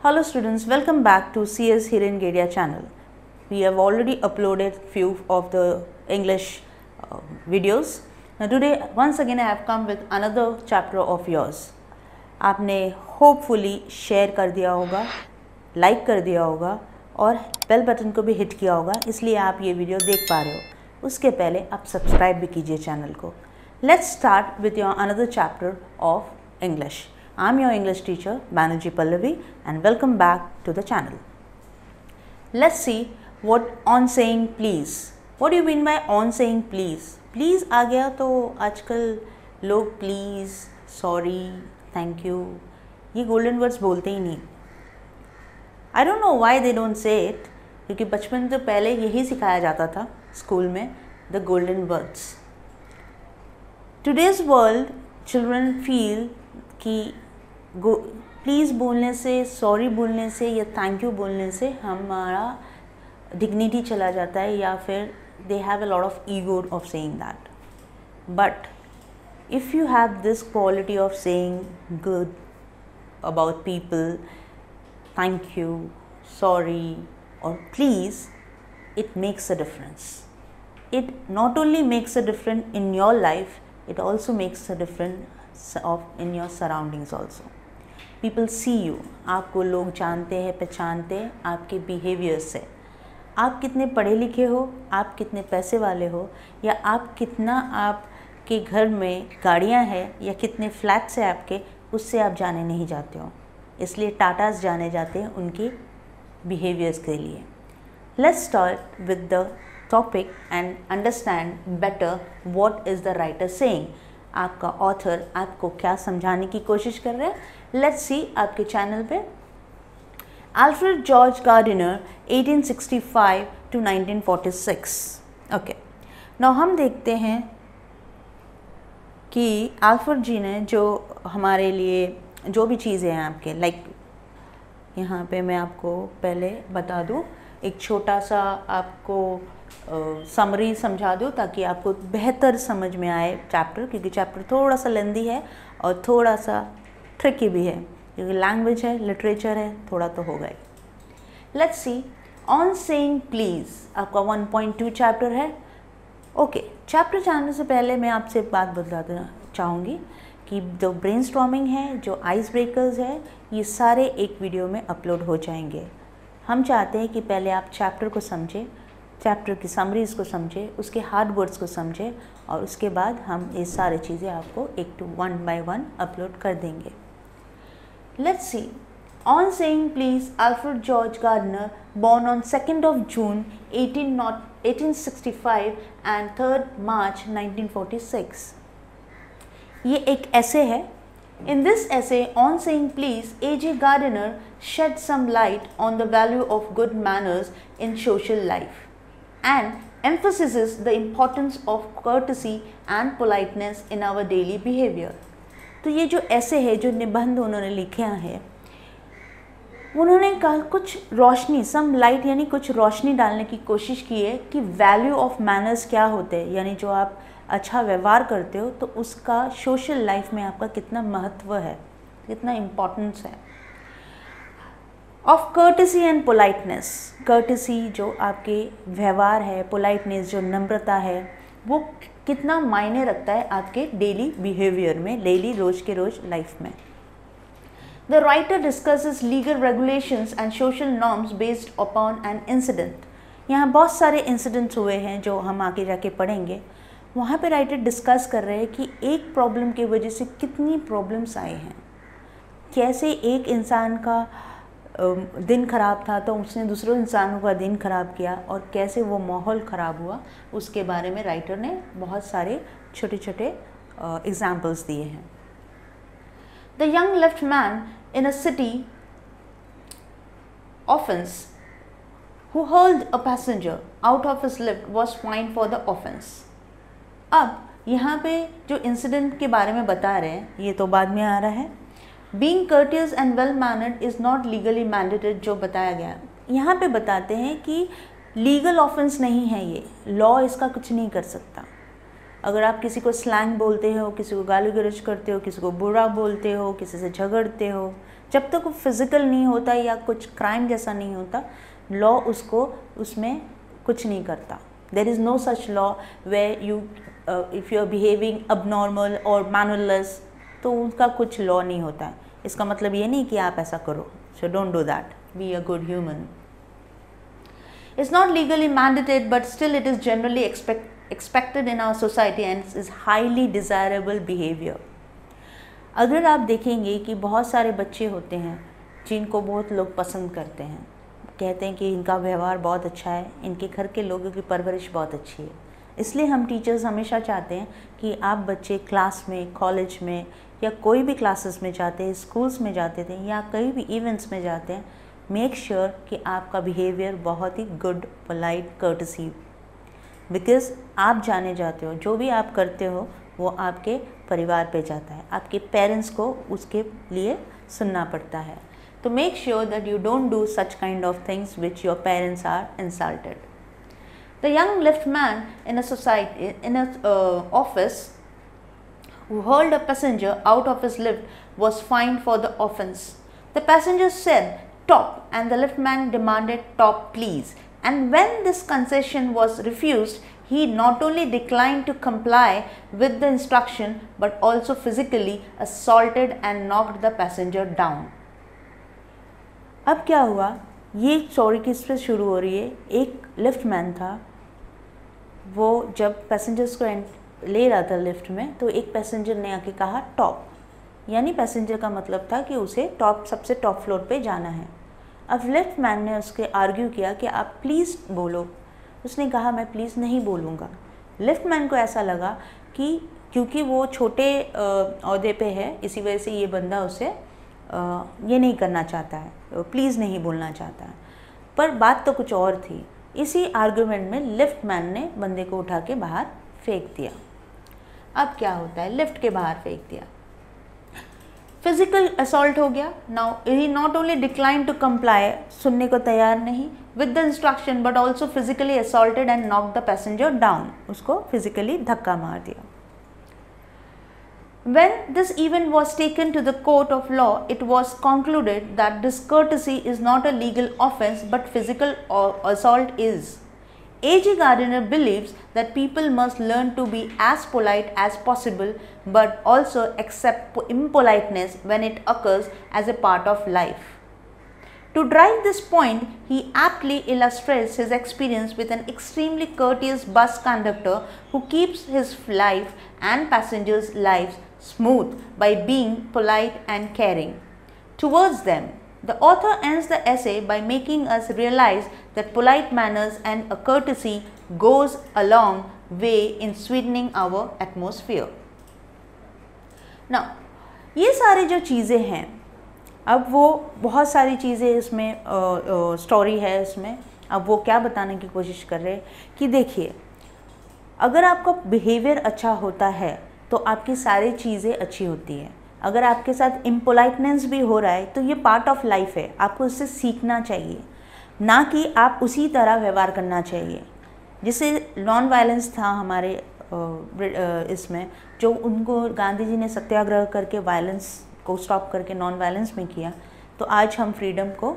Hello students, welcome back to CS Hiren Gedia channel. We have already uploaded few of the English videos. Now today once again I have come with another chapter of yours. आपने hopefully share कर दिया होगा, like कर दिया होगा और bell button को भी हिट किया होगा, इसलिए आप ये वीडियो देख पा रहे हो। उसके पहले आप सब्सक्राइब भी कीजिए चैनल को। Let's start with your another chapter of English. I'm your English teacher Banerjee Pallavi and welcome back to the channel. Let's see what on saying please. What do you mean by on saying please? Please आ गया तो आजकल लोग please, sorry, thank you ये golden words बोलते ही नहीं। I don't know why they don't say it क्योंकि बचपन में तो पहले यही सिखाया जाता था स्कूल में the golden words. Today's world children feel कि प्लीज़ बोलने से, सॉरी बोलने से या थैंक यू बोलने से हमारा डिग्निटी चला जाता है या फिर they have a lot of ego of saying that. But if you have this quality of saying good about people, thank you, sorry और please, it makes a difference. It not only makes a difference in your life, it also makes a difference in your surroundings also. People see you, आपको लोग जानते हैं, पहचानते हैं आपके behaviour से. आप कितने पढ़े लिखे हो, आप कितने पैसे वाले हो या आप कितना आपके घर में गाड़ियाँ हैं या कितने फ्लैट्स हैं आपके, उससे आप जाने नहीं जाते हो. इसलिए टाटास जाने जाते हैं उनके बिहेवियर्स के लिए. Let's start with the topic and understand better what is the writer saying. आपका ऑथर आपको क्या समझाने की कोशिश कर रहे हैं. लेट्स सी आपके चैनल पे. Alfred George Gardiner 1865 to 1946. Okay, now हम देखते हैं कि अल्फ्रेड जी ने जो हमारे लिए जो भी चीज़ें हैं आपके लाइक यहाँ पे मैं आपको पहले बता दूँ, एक छोटा सा आपको समरी समझा दूँ ताकि आपको बेहतर समझ में आए चैप्टर, क्योंकि चैप्टर थोड़ा सा लेंदी है और थोड़ा सा ट्रिकी भी है क्योंकि लैंग्वेज है, लिटरेचर है, थोड़ा तो होगा ही. Let's see. On saying please आपका 1.2 चैप्टर है. ओके, चैप्टर जानने से पहले मैं आपसे एक बात बताना चाहूँगी कि जो ब्रेनस्टॉर्मिंग है, जो आइस ब्रेकर्स है, ये सारे एक वीडियो में अपलोड हो जाएंगे. हम चाहते हैं कि पहले आप चैप्टर को समझें, चैप्टर की समरीज़ को समझें, उसके हार्ड वर्ड्स को समझें और उसके बाद हम ये सारी चीज़ें आपको एक टू 1 by 1 अपलोड कर देंगे. Let's see. On saying please, Alfred George Gardiner, born on 2nd of June 1865 and 3rd March 1946. ये एक ऐसे है. In this essay, On Saying Please, A.J. Gardiner shed some light on the value of good manners in social life and emphasizes the importance of courtesy and politeness in our daily behavior. तो ये जो ऐसे है, जो निबंध उन्होंने लिखे हैं, उन्होंने कहा कुछ रोशनी, सम लाइट यानी कुछ रोशनी डालने की कोशिश की है कि वैल्यू ऑफ मैनर्स क्या होते हैं, यानी जो आप अच्छा व्यवहार करते हो तो उसका सोशल लाइफ में आपका कितना महत्व है, कितना इम्पोर्टेंस है. Of courtesy and politeness. Courtesy जो आपके व्यवहार है, पोलाइटनेस जो नम्रता है, वो कितना मायने रखता है आपके डेली बिहेवियर में, डेली रोज के रोज लाइफ में. The writer discusses legal regulations and social norms based upon an incident. यहाँ बहुत सारे इंसिडेंट्स हुए हैं जो हम आगे जाके पढ़ेंगे. वहाँ पे राइटर डिस्कस कर रहे हैं कि एक प्रॉब्लम की वजह से कितनी प्रॉब्लम्स आए हैं. कैसे एक इंसान का दिन ख़राब था तो उसने दूसरों इंसानों का दिन ख़राब किया और कैसे वो माहौल ख़राब हुआ, उसके बारे में राइटर ने बहुत सारे छोटे छोटे एग्जाम्पल्स दिए हैं. The young left man in a city offence who hurled a passenger out of his lift was fined for the offense. अब यहाँ पे जो इंसिडेंट के बारे में बता रहे हैं, ये तो बाद में आ रहा है. Being courteous and well mannered is not legally mandated, जो बताया गया. यहाँ पे बताते हैं कि लीगल ऑफेंस नहीं है ये, लॉ इसका कुछ नहीं कर सकता. अगर आप किसी को स्लैंग बोलते हो, किसी को गाली गलौज करते हो, किसी को बुरा बोलते हो, किसी से झगड़ते हो, जब तक वो फिज़िकल नहीं होता या कुछ क्राइम जैसा नहीं होता, लॉ उसको उसमें कुछ नहीं करता. There is no such law where you if you are behaving abnormal और मैनरलेस, तो उनका कुछ लॉ नहीं होता है. इसका मतलब ये नहीं कि आप ऐसा करो. So don't do that. Be a good human. It's not legally mandated, but still it is generally expected in our society and is highly desirable behavior. अगर आप देखेंगे कि बहुत सारे बच्चे होते हैं जिनको बहुत लोग पसंद करते हैं, कहते हैं कि इनका व्यवहार बहुत अच्छा है, इनके घर के लोगों की परवरिश बहुत अच्छी है, इसलिए हम टीचर्स हमेशा चाहते हैं कि आप बच्चे क्लास में, कॉलेज में या कोई भी क्लासेस में जाते हैं, स्कूल्स में जाते थे या कई भी इवेंट्स में जाते हैं, मेक श्योर कि आपका बिहेवियर बहुत ही गुड, पोलाइट, कर्टसी, बिकॉज आप जाने जाते हो जो भी आप करते हो वो आपके परिवार पे जाता है, आपके पेरेंट्स को उसके लिए सुनना पड़ता है. तो make sure that you don't do such kind of things which your parents are insulted. The young liftman in a society in a office who hurled a passenger out of his lift was fined for the offence. The passenger said, "Stop," and the liftman demanded, "Stop, please." And when this concession was refused, he not only declined to comply with the instruction but also physically assaulted and knocked the passenger down. अब क्या हुआ? ये story किस पे शुरू हो रही है? एक लिफ्टमैन था, वो जब पैसेंजर्स को ले रहा था लिफ्ट में, तो एक पैसेंजर ने आके कहा टॉप, यानी पैसेंजर का मतलब था कि उसे टॉप, सबसे टॉप फ्लोर पे जाना है. अब लिफ्ट मैन ने उसके आर्ग्यू किया कि आप प्लीज़ बोलो. उसने कहा मैं प्लीज़ नहीं बोलूँगा. लिफ्ट मैन को ऐसा लगा कि क्योंकि वो छोटे ओहदे पे है, इसी वजह से ये बंदा उसे ये नहीं करना चाहता है, प्लीज़ नहीं बोलना चाहता है. पर बात तो कुछ और थी. इसी आर्गूमेंट में लिफ्ट मैन ने बंदे को उठा के बाहर फेंक दिया. अब क्या होता है? लिफ्ट के बाहर फेंक दिया, फिजिकल असॉल्ट हो गया. Now he not only decline to comply, सुनने को तैयार नहीं with the instruction, but also physically assaulted and knock the passenger down, उसको फिजिकली धक्का मार दिया. When this event was taken to the court of law, it was concluded that discourtesy is not a legal offence but physical assault is. A.J. Gardiner believes that people must learn to be as polite as possible but also accept impoliteness when it occurs as a part of life. To drive this point, he aptly illustrates his experience with an extremely courteous bus conductor who keeps his life and passengers' lives smooth by being polite and caring towards them. The author ends the essay by making us realize that polite manners and a courtesy goes a long way in sweetening our atmosphere. Now, ये सारी जो चीज़ें हैं, अब वो बहुत सारी चीज़ें इसमें स्टोरी है इसमें. अब वो क्या बताने की कोशिश कर रहे हैं कि देखिए, अगर आपका बिहेवियर अच्छा होता है तो आपकी सारी चीज़ें अच्छी होती हैं. अगर आपके साथ इम्पोलाइटनेस भी हो रहा है तो ये पार्ट ऑफ लाइफ है, आपको उससे सीखना चाहिए, ना कि आप उसी तरह व्यवहार करना चाहिए. जिसे नॉन वायलेंस था हमारे इसमें, जो उनको गांधी जी ने सत्याग्रह करके वायलेंस को स्टॉप करके नॉन वायलेंस में किया, तो आज हम फ्रीडम को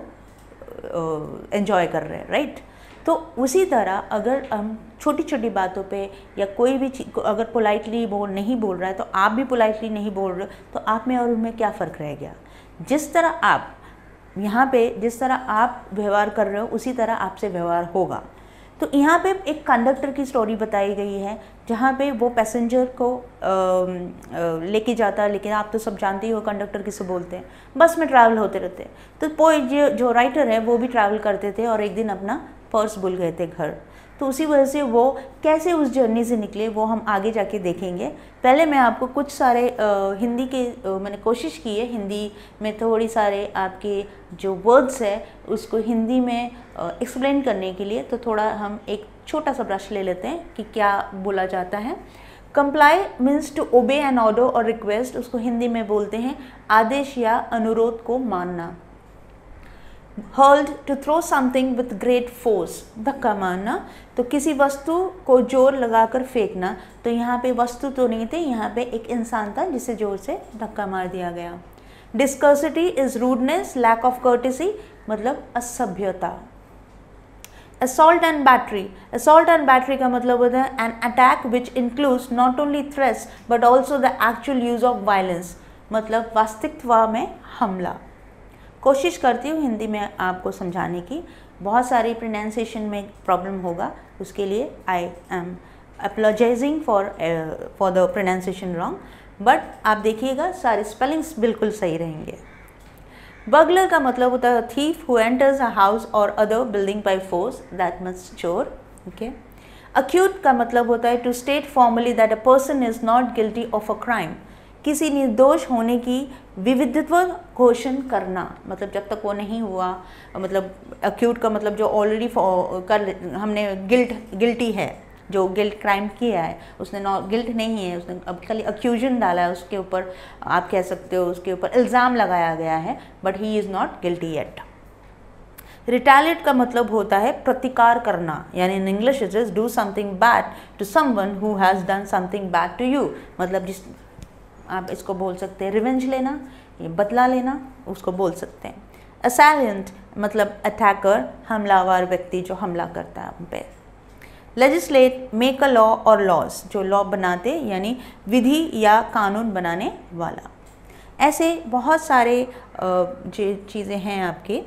एंजॉय कर रहे हैं, राइट. तो उसी तरह अगर हम छोटी छोटी बातों पे या कोई भी अगर पोलाइटली नहीं बोल रहा है तो आप भी पोलाइटली नहीं बोल रहे, तो आप में और उनमें क्या फ़र्क रह गया? जिस तरह आप यहाँ पे जिस तरह आप व्यवहार कर रहे हो उसी तरह आपसे व्यवहार होगा. तो यहाँ पे एक कंडक्टर की स्टोरी बताई गई है जहाँ पे वो पैसेंजर को लेके जाता है, लेकिन आप तो सब जानते ही हो कंडक्टर किसे बोलते हैं. बस में ट्रैवल होते रहते हैं. तो पोएट जो राइटर है वो भी ट्रैवल करते थे और एक दिन अपना पर्स भूल गए थे घर. तो उसी वजह से वो कैसे उस जर्नी से निकले वो हम आगे जाके देखेंगे. पहले मैं आपको कुछ सारे हिंदी के मैंने कोशिश की है हिंदी में थोड़ी सारे आपके जो वर्ड्स है उसको हिंदी में एक्सप्लेन करने के लिए. तो थोड़ा हम एक छोटा सा ब्रश ले लेते हैं कि क्या बोला जाता है. Comply means to obey an order और रिक्वेस्ट, उसको हिंदी में बोलते हैं आदेश या अनुरोध को मानना. hurled to throw something with great force, धक्का मारना, तो किसी वस्तु को जोर लगाकर फेंकना, तो यहाँ पे वस्तु तो नहीं थे, यहाँ पे एक इंसान था जिसे जोर से धक्का मार दिया गया। Discourtesy is rudeness, lack of courtesy, मतलब असभ्यता। Assault and battery, assault and battery का मतलब होता है an attack which includes not only threats but also the actual use of violence, मतलब वास्तविकता में हमला। कोशिश करती हूँ हिंदी में आपको समझाने की, बहुत सारी प्रोनाउंसिएशन में प्रॉब्लम होगा, उसके लिए I am apologising for the pronunciation wrong, but आप देखिएगा सारे स्पेलिंग्स बिल्कुल सही रहेंगे। बर्गलर का मतलब होता है thief who enters a house और other building by force, that means चोर। ओके। अक्यूट का मतलब होता है to state formally that a person is not guilty of a crime, किसी निर्दोष होने की विविधत्व घोषण करना, मतलब जब तक वो नहीं हुआ, मतलब अक्यूट का मतलब जो ऑलरेडी हमने गिल्टी है, जो गिल्ट क्राइम किया है, उसने गिल्ट नहीं है, उसने अब खाली अक्यूजन डाला है उसके ऊपर, आप कह सकते हो उसके ऊपर इल्ज़ाम लगाया गया है, but he is not guilty yet. Retaliate का मतलब होता है प्रतिकार करना, यानी in English it is do something bad to someone who has done something bad to you, मतलब जिस आप इसको बोल सकते हैं रिवेंज लेना, ये बदला लेना, उसको बोल सकते हैं। असैलिएंट मतलब अटैकर, हमलावर व्यक्ति जो हमला करता है हम पे। लेजिस्लेट, मेक अ लॉ और लॉज, जो लॉ बनाते यानी विधि या कानून बनाने वाला। ऐसे बहुत सारे जो चीज़ें हैं आपके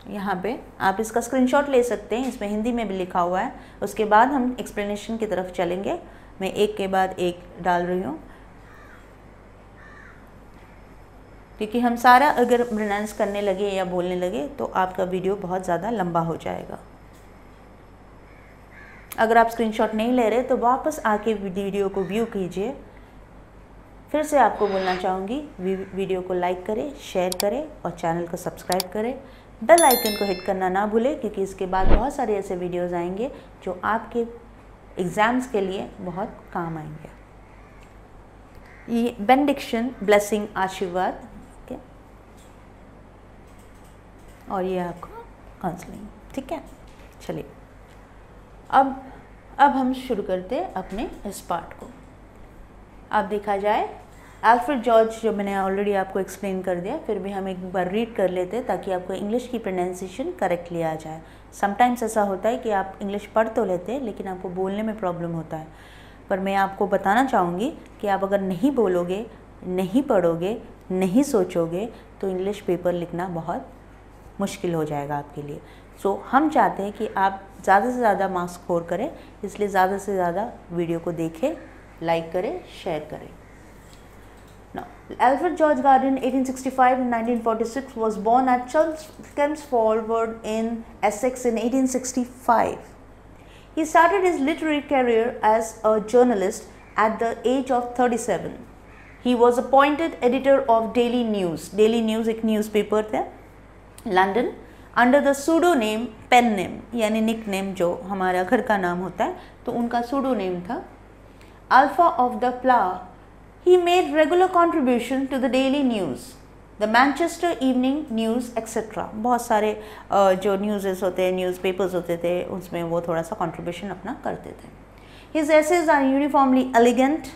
यहाँ पे, आप इसका स्क्रीनशॉट ले सकते हैं, इसमें हिंदी में भी लिखा हुआ है। उसके बाद हम एक्सप्लेनेशन की तरफ चलेंगे, मैं एक के बाद एक डाल रही हूँ, क्योंकि हम सारा अगर प्रोनाउंस करने लगे या बोलने लगे तो आपका वीडियो बहुत ज़्यादा लंबा हो जाएगा। अगर आप स्क्रीनशॉट नहीं ले रहे तो वापस आके वीडियो को व्यू कीजिए। फिर से आपको बोलना चाहूँगी, वीडियो को लाइक करें, शेयर करें और चैनल को सब्सक्राइब करें। बेल आइकन को हिट करना ना भूलें, क्योंकि इसके बाद बहुत सारे ऐसे वीडियोज़ आएंगे जो आपके एग्ज़ाम्स के लिए बहुत काम आएंगे। ये बेनेडिक्शन, ब्लेसिंग, आशीर्वाद, और ये आपको काउंसलिंग, ठीक है। चलिए अब हम शुरू करते हैं अपने इस पार्ट को। अब देखा जाए अल्फ्रेड जॉर्ज, जो मैंने ऑलरेडी आपको एक्सप्लेन कर दिया, फिर भी हम एक बार रीड कर लेते हैं ताकि आपको इंग्लिश की प्रोनाउंसिएशन करेक्टली आ जाए। समटाइम्स ऐसा होता है कि आप इंग्लिश पढ़ तो लेते हैं लेकिन आपको बोलने में प्रॉब्लम होता है, पर मैं आपको बताना चाहूँगी कि आप अगर नहीं बोलोगे, नहीं पढ़ोगे, नहीं सोचोगे तो इंग्लिश पेपर लिखना बहुत मुश्किल हो जाएगा आपके लिए। सो हम चाहते हैं कि आप ज़्यादा से ज़्यादा मार्क्स स्कोर करें, इसलिए ज़्यादा से ज़्यादा वीडियो को देखें, लाइक करें, शेयर करें। Now, Alfred George Gardner, 1865 and 1946, was born at Chelmsford in Essex in 1865. He started his literary career as a journalist at the age of 37. He was appointed editor of Daily News. Daily News एक newspaper था, London, under the pseudo name, pen name यानी nick name जो हमारा घर का नाम होता है, तो उनका सूडो नेम था Alpha of the flower. He made regular contribution to the Daily News, the Manchester Evening News etcetera. बहुत सारे जो न्यूज़ होते हैं, न्यूज़पेपर्स होते थे, उसमें वो थोड़ा सा कॉन्ट्रीब्यूशन अपना करते थे। His essays are uniformly elegant,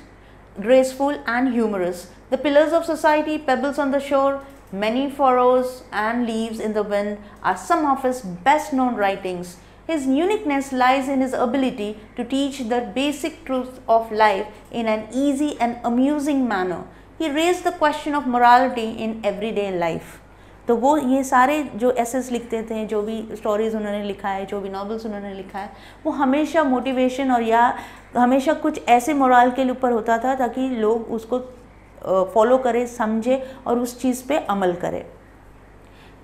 graceful and humorous. The pillars of society, pebbles on the shore, many furrows and leaves in the wind are some of his best known writings. His uniqueness lies in his ability to teach the basic truths of life in an easy and amusing manner. He raised the question of morality in everyday life. तो वो ये सारे जो assess लिखते थे, जो भी stories उन्होंने लिखा है, जो भी नॉवेल्स उन्होंने लिखा है, वो हमेशा मोटिवेशन और या हमेशा कुछ ऐसे मोरल के ऊपर होता था ताकि लोग उसको फॉलो करें, समझे और उस चीज़ पे अमल करें।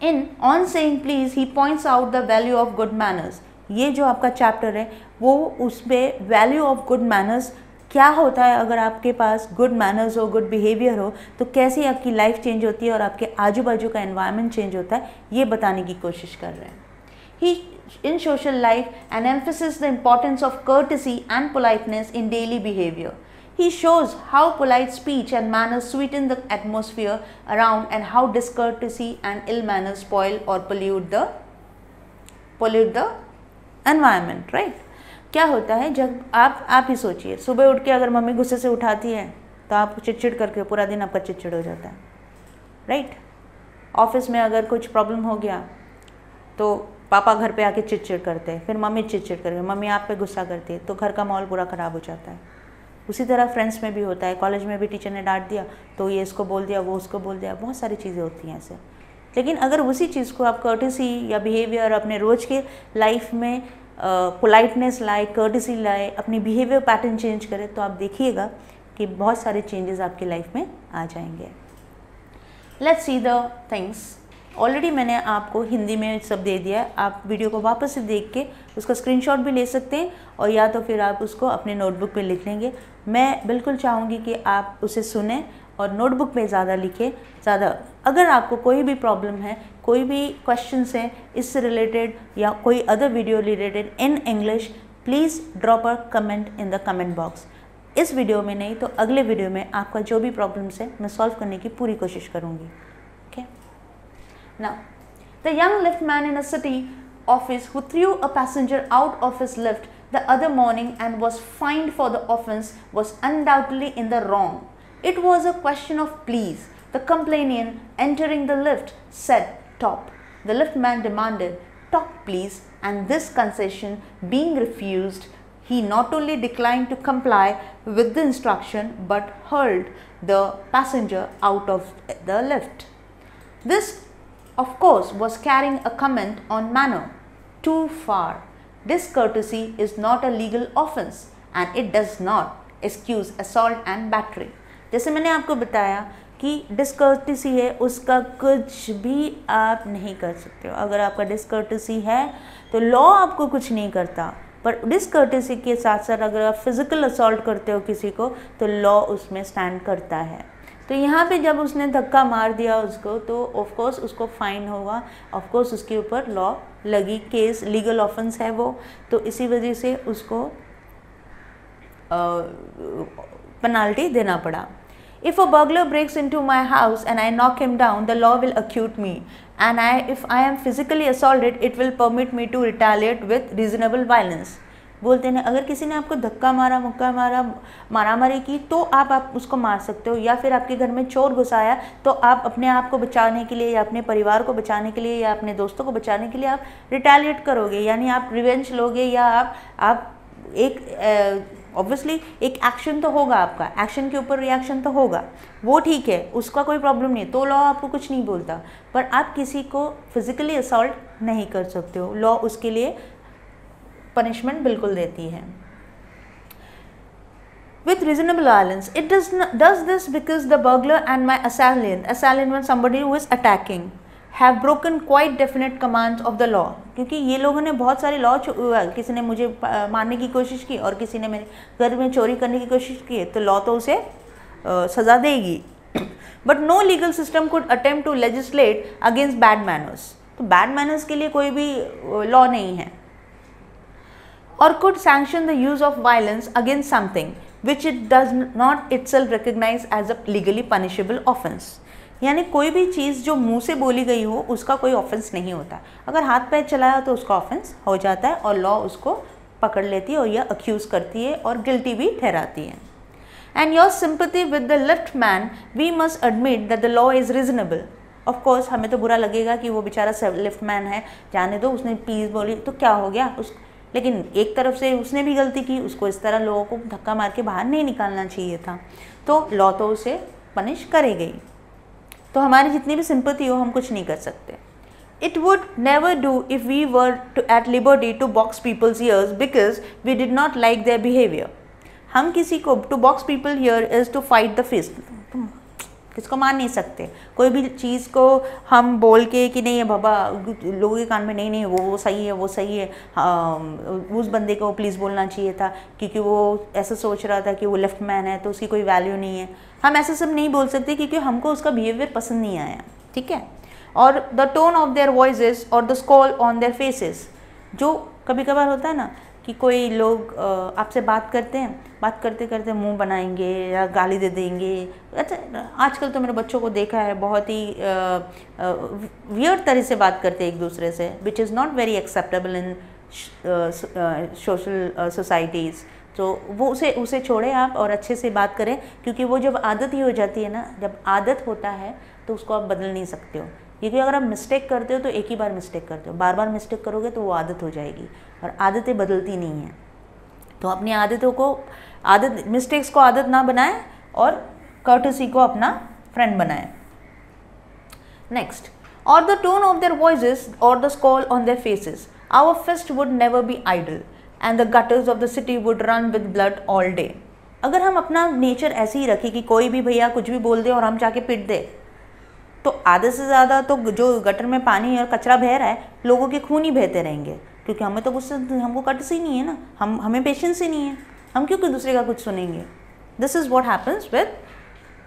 In on saying please he points out the value of good manners. ये जो आपका चैप्टर है वो उसमें वैल्यू ऑफ गुड मैनर्स क्या होता है, अगर आपके पास गुड मैनर्स हो, गुड बिहेवियर हो तो कैसी आपकी लाइफ चेंज होती है और आपके आजू बाजू का एनवायरनमेंट चेंज होता है, ये बताने की कोशिश कर रहे हैं। ही in social life and emphasizes the importance of courtesy and politeness in daily behavior. He shows how polite speech and manners sweeten the atmosphere around and how discourtesy and ill manners spoil or pollute the pollute the environment, right. क्या होता है जब आप ही सोचिए, सुबह उठ के अगर मम्मी गुस्से से उठाती है तो आप चिड़चिड़ करके पूरा दिन आपका चिड़चिड़ हो जाता है, राइट। ऑफिस में अगर कुछ प्रॉब्लम हो गया तो पापा घर पे आके चिड़चिड़ करते हैं, फिर मम्मी चिड़चिड़ करके मम्मी आप पे गुस्सा करती है, तो घर का माहौल पूरा ख़राब हो जाता है। उसी तरह फ्रेंड्स में भी होता है, कॉलेज में भी टीचर ने डांट दिया तो ये इसको बोल दिया, वो उसको बोल दिया, बहुत सारी चीज़ें होती हैं ऐसे। लेकिन अगर उसी चीज़ को आप कर्टेसी या बिहेवियर अपने रोज़ के लाइफ में पोलाइटनेस लाए, कर्टेसी लाए, अपनी बिहेवियर पैटर्न चेंज करें, तो आप देखिएगा कि बहुत सारे चेंजेस आपकी लाइफ में आ जाएंगे। Let's see the things. Already मैंने आपको हिंदी में सब दे दिया है, आप वीडियो को वापस से देख के उसका स्क्रीनशॉट भी ले सकते हैं और या तो फिर आप उसको अपने नोटबुक पे लिख लेंगे। मैं बिल्कुल चाहूँगी कि आप उसे सुने और नोटबुक पे ज़्यादा लिखें, ज़्यादा। अगर आपको कोई भी प्रॉब्लम है, कोई भी क्वेश्चंस है इससे रिलेटेड या कोई other video related in English, please drop a comment in the comment box. इस वीडियो में नहीं तो अगले वीडियो में आपका जो भी प्रॉब्लम्स है मैं सॉल्व करने की पूरी कोशिश करूँगी। Okay. Now, the young liftman in a city office who threw a passenger out of his lift the other morning and was fined for the offence was undoubtedly in the wrong. It was a question of please. The complainant entering the lift said, "Top." The liftman demanded, "Top, please," and this concession being refused, he not only declined to comply with the instruction but hurled the passenger out of the lift. This of course was carrying a comment on manner too far. Discourtesy is not a legal offence and it does not excuse assault and battery. जैसे मैंने आपको बताया कि डिसकर्टेसी है, उसका कुछ भी आप नहीं कर सकते हो। अगर आपका डिसकर्टेसी है तो लॉ आपको कुछ नहीं करता, पर डिसकर्टेसी के साथ साथ अगर आप फिजिकल असॉल्ट करते हो किसी को तो लॉ उसमें स्टैंड करता है। तो यहाँ पे जब उसने धक्का मार दिया उसको तो ऑफ कोर्स उसको फाइन होगा, ऑफ कोर्स उसके ऊपर लॉ लगी, केस लीगल ऑफेंस है वो, तो इसी वजह से उसको पेनाल्टी देना पड़ा। If a burglar breaks into my house and I knock him down, the law will acquit me, and if I am physically assaulted, it will permit me to retaliate with reasonable violence. बोलते हैं अगर किसी ने आपको धक्का मारा, मुक्का मारा, मारामारी की तो आप उसको मार सकते हो, या फिर आपके घर में चोर घुसाया तो आप अपने आप को बचाने के लिए या अपने परिवार को बचाने के लिए या अपने दोस्तों को बचाने के लिए आप रिटेलिएट करोगे, यानी आप रिवेंज लोगे, या आप एक ऑब्वियसली एक एक्शन तो होगा, आपका एक्शन के ऊपर रिएक्शन तो होगा, वो ठीक है, उसका कोई प्रॉब्लम नहीं, तो लॉ आपको कुछ नहीं बोलता, पर आप किसी को फिजिकली असॉल्ट नहीं कर सकते हो, लॉ उसके लिए पनिशमेंट बिल्कुल देती है। With reasonable violence, it does this because the burglar and my assailant means somebody who is attacking, have broken quite definite commands of the law. क्योंकि ये लोगों ने बहुत सारे लॉ, किसी ने मुझे मारने की कोशिश की और किसी ने मेरे घर में चोरी करने की कोशिश की, तो लॉ तो उसे सज़ा देगी। But no legal system could attempt to legislate against bad manners. तो बैड मैनर्स के लिए कोई भी लॉ नहीं है। और could sanction the use of violence against something which it does not itself recognize as a legally punishable offense. यानी कोई भी चीज़ जो मुंह से बोली गई हो उसका कोई ऑफेंस नहीं होता, अगर हाथ पैर चलाया तो उसका ऑफेंस हो जाता है और लॉ उसको पकड़ लेती है और यह अक्यूज़ करती है और गिल्टी भी ठहराती है। And your sympathy with the lift man, we must admit that the law is reasonable. Of course हमें तो बुरा लगेगा कि वो बेचारा लिफ्ट मैन है, जाने दो, उसने प्लीज़ बोली तो क्या हो गया लेकिन एक तरफ से उसने भी गलती की, उसको इस तरह लोगों को धक्का मार के बाहर नहीं निकालना चाहिए था, तो लॉ तो उसे पनिश करेगी। तो हमारी जितनी भी सिंपैथी हो हम कुछ नहीं कर सकते। It would never do if we were at liberty to box people's ears because we did not like their behavior. हम किसी को to box people here is to fight the fist. किसको मान नहीं सकते, कोई भी चीज़ को हम बोल के कि नहीं है बाबा, लोगों के कान में नहीं वो सही है, वो सही है, उस बंदे को प्लीज़ बोलना चाहिए था क्योंकि वो ऐसा सोच रहा था कि वो लेफ्ट मैन है तो उसकी कोई वैल्यू नहीं है। हम ऐसे सब नहीं बोल सकते क्योंकि हमको उसका बिहेवियर पसंद नहीं आया, ठीक है। और the tone of their voices और the scowl on their faces, जो कभी कभार होता है ना कि कोई लोग आपसे बात करते हैं, बात करते करते मुंह बनाएंगे या गाली दे देंगे। अच्छा, आजकल तो मेरे बच्चों को देखा है बहुत ही वियर्ड तरह से बात करते हैं एक दूसरे से, which is not very acceptable in social societies. तो वो उसे छोड़ें आप और अच्छे से बात करें, क्योंकि वो जब आदत ही हो जाती है ना, जब आदत होता है तो उसको आप बदल नहीं सकते हो। क्योंकि अगर आप मिस्टेक करते हो तो एक ही बार मिस्टेक करते हो, बार बार मिस्टेक करोगे तो वो आदत हो जाएगी, और आदतें बदलती नहीं हैं। तो अपनी मिस्टेक्स को आदत ना बनाएं और कर्टसी को अपना फ्रेंड बनाएं। नेक्स्ट, और the tone of their voices और the scowl on their faces, our fist would never be idle and the gutters of the city would run with blood all day. अगर हम अपना nature ऐसे ही रखें कि कोई भी भैया कुछ भी बोल दे और हम जाके पिट दे, तो आधे से ज़्यादा तो जो गटर में पानी और कचरा बह रहा है, लोगों के खून ही बहते रहेंगे, क्योंकि हमें तो गुस्सा, हमको कट्स ही नहीं है ना, हमें पेशेंस ही नहीं है, हम क्यों कोई दूसरे का कुछ सुनेंगे। This is what happens with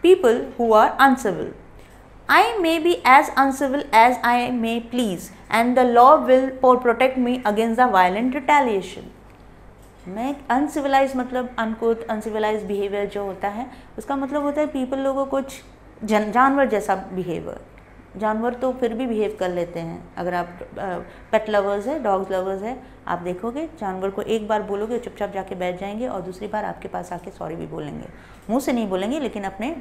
people who are uncivil. I may be as uncivil as I may please and the law will protect me against the violent retaliation. मैं अनसिविलाइज मतलब अनकुत अनसिविलाइज बिहेवियर जो होता है, उसका मतलब होता है people लोगों को कुछ जानवर जैसा बिहेवियर। जानवर तो फिर भी बिहेव कर लेते हैं, अगर आप पेट लवर्स है, डॉग्स लवर्स है, आप देखोगे जानवर को एक बार बोलोगे चुपचाप जाके बैठ जाएंगे और दूसरी बार आपके पास आके सॉरी भी बोलेंगे, मुंह से नहीं बोलेंगे लेकिन अपने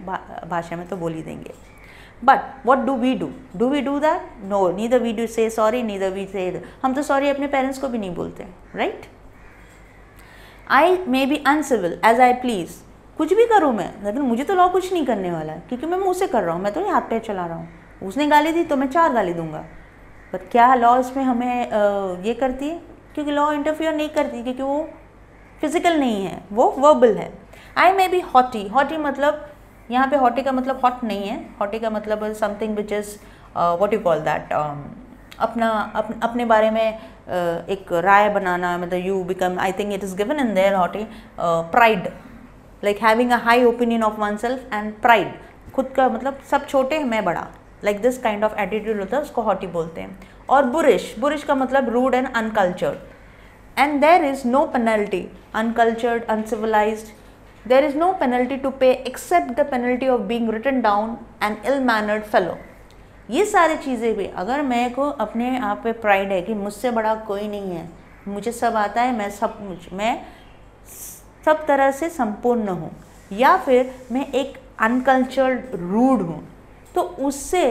भाषा में तो बोल ही देंगे। But what do we do? Do we do that? No, neither we do say sorry, neither we say that. हम तो सॉरी अपने पेरेंट्स को भी नहीं बोलते, right? I may be uncivil as I please. कुछ भी करूँ मैं, लेकिन मुझे तो लॉ कुछ नहीं करने वाला है, क्योंकि मैं मुँह से कर रहा हूँ, मैं तो हाथ पैर चला रहा हूँ। उसने गाली दी तो मैं 4 गाली दूंगा। पर क्या लॉ इसमें हमें ये करती है? क्योंकि लॉ इंटरफियर नहीं करती, क्योंकि वो फिजिकल नहीं है, वो वर्बल है। I may be haughty. haughty मतलब यहाँ पे हॉटी का मतलब हॉट नहीं है, हॉटी का मतलब something which is what you call that, अपने बारे में एक राय बनाना, मतलब you become, I think it is given in there haughty, pride, like having a high opinion of one self and pride, खुद का मतलब सब छोटे मैं बड़ा, like this kind of attitude होता है, उसको हॉटी बोलते हैं। और बुरिश का मतलब rude and uncultured, and there is no penalty, uncultured uncivilised, there is no penalty to pay except the penalty of being written down an ill-mannered fellow. ये सारी चीज़ें भी, अगर मैं को अपने आप पे प्राइड है कि मुझसे बड़ा कोई नहीं है, मुझे सब आता है, मैं सब तरह से संपूर्ण हूँ, या फिर मैं एक अनकल्चर्ड रूड हूँ, तो उससे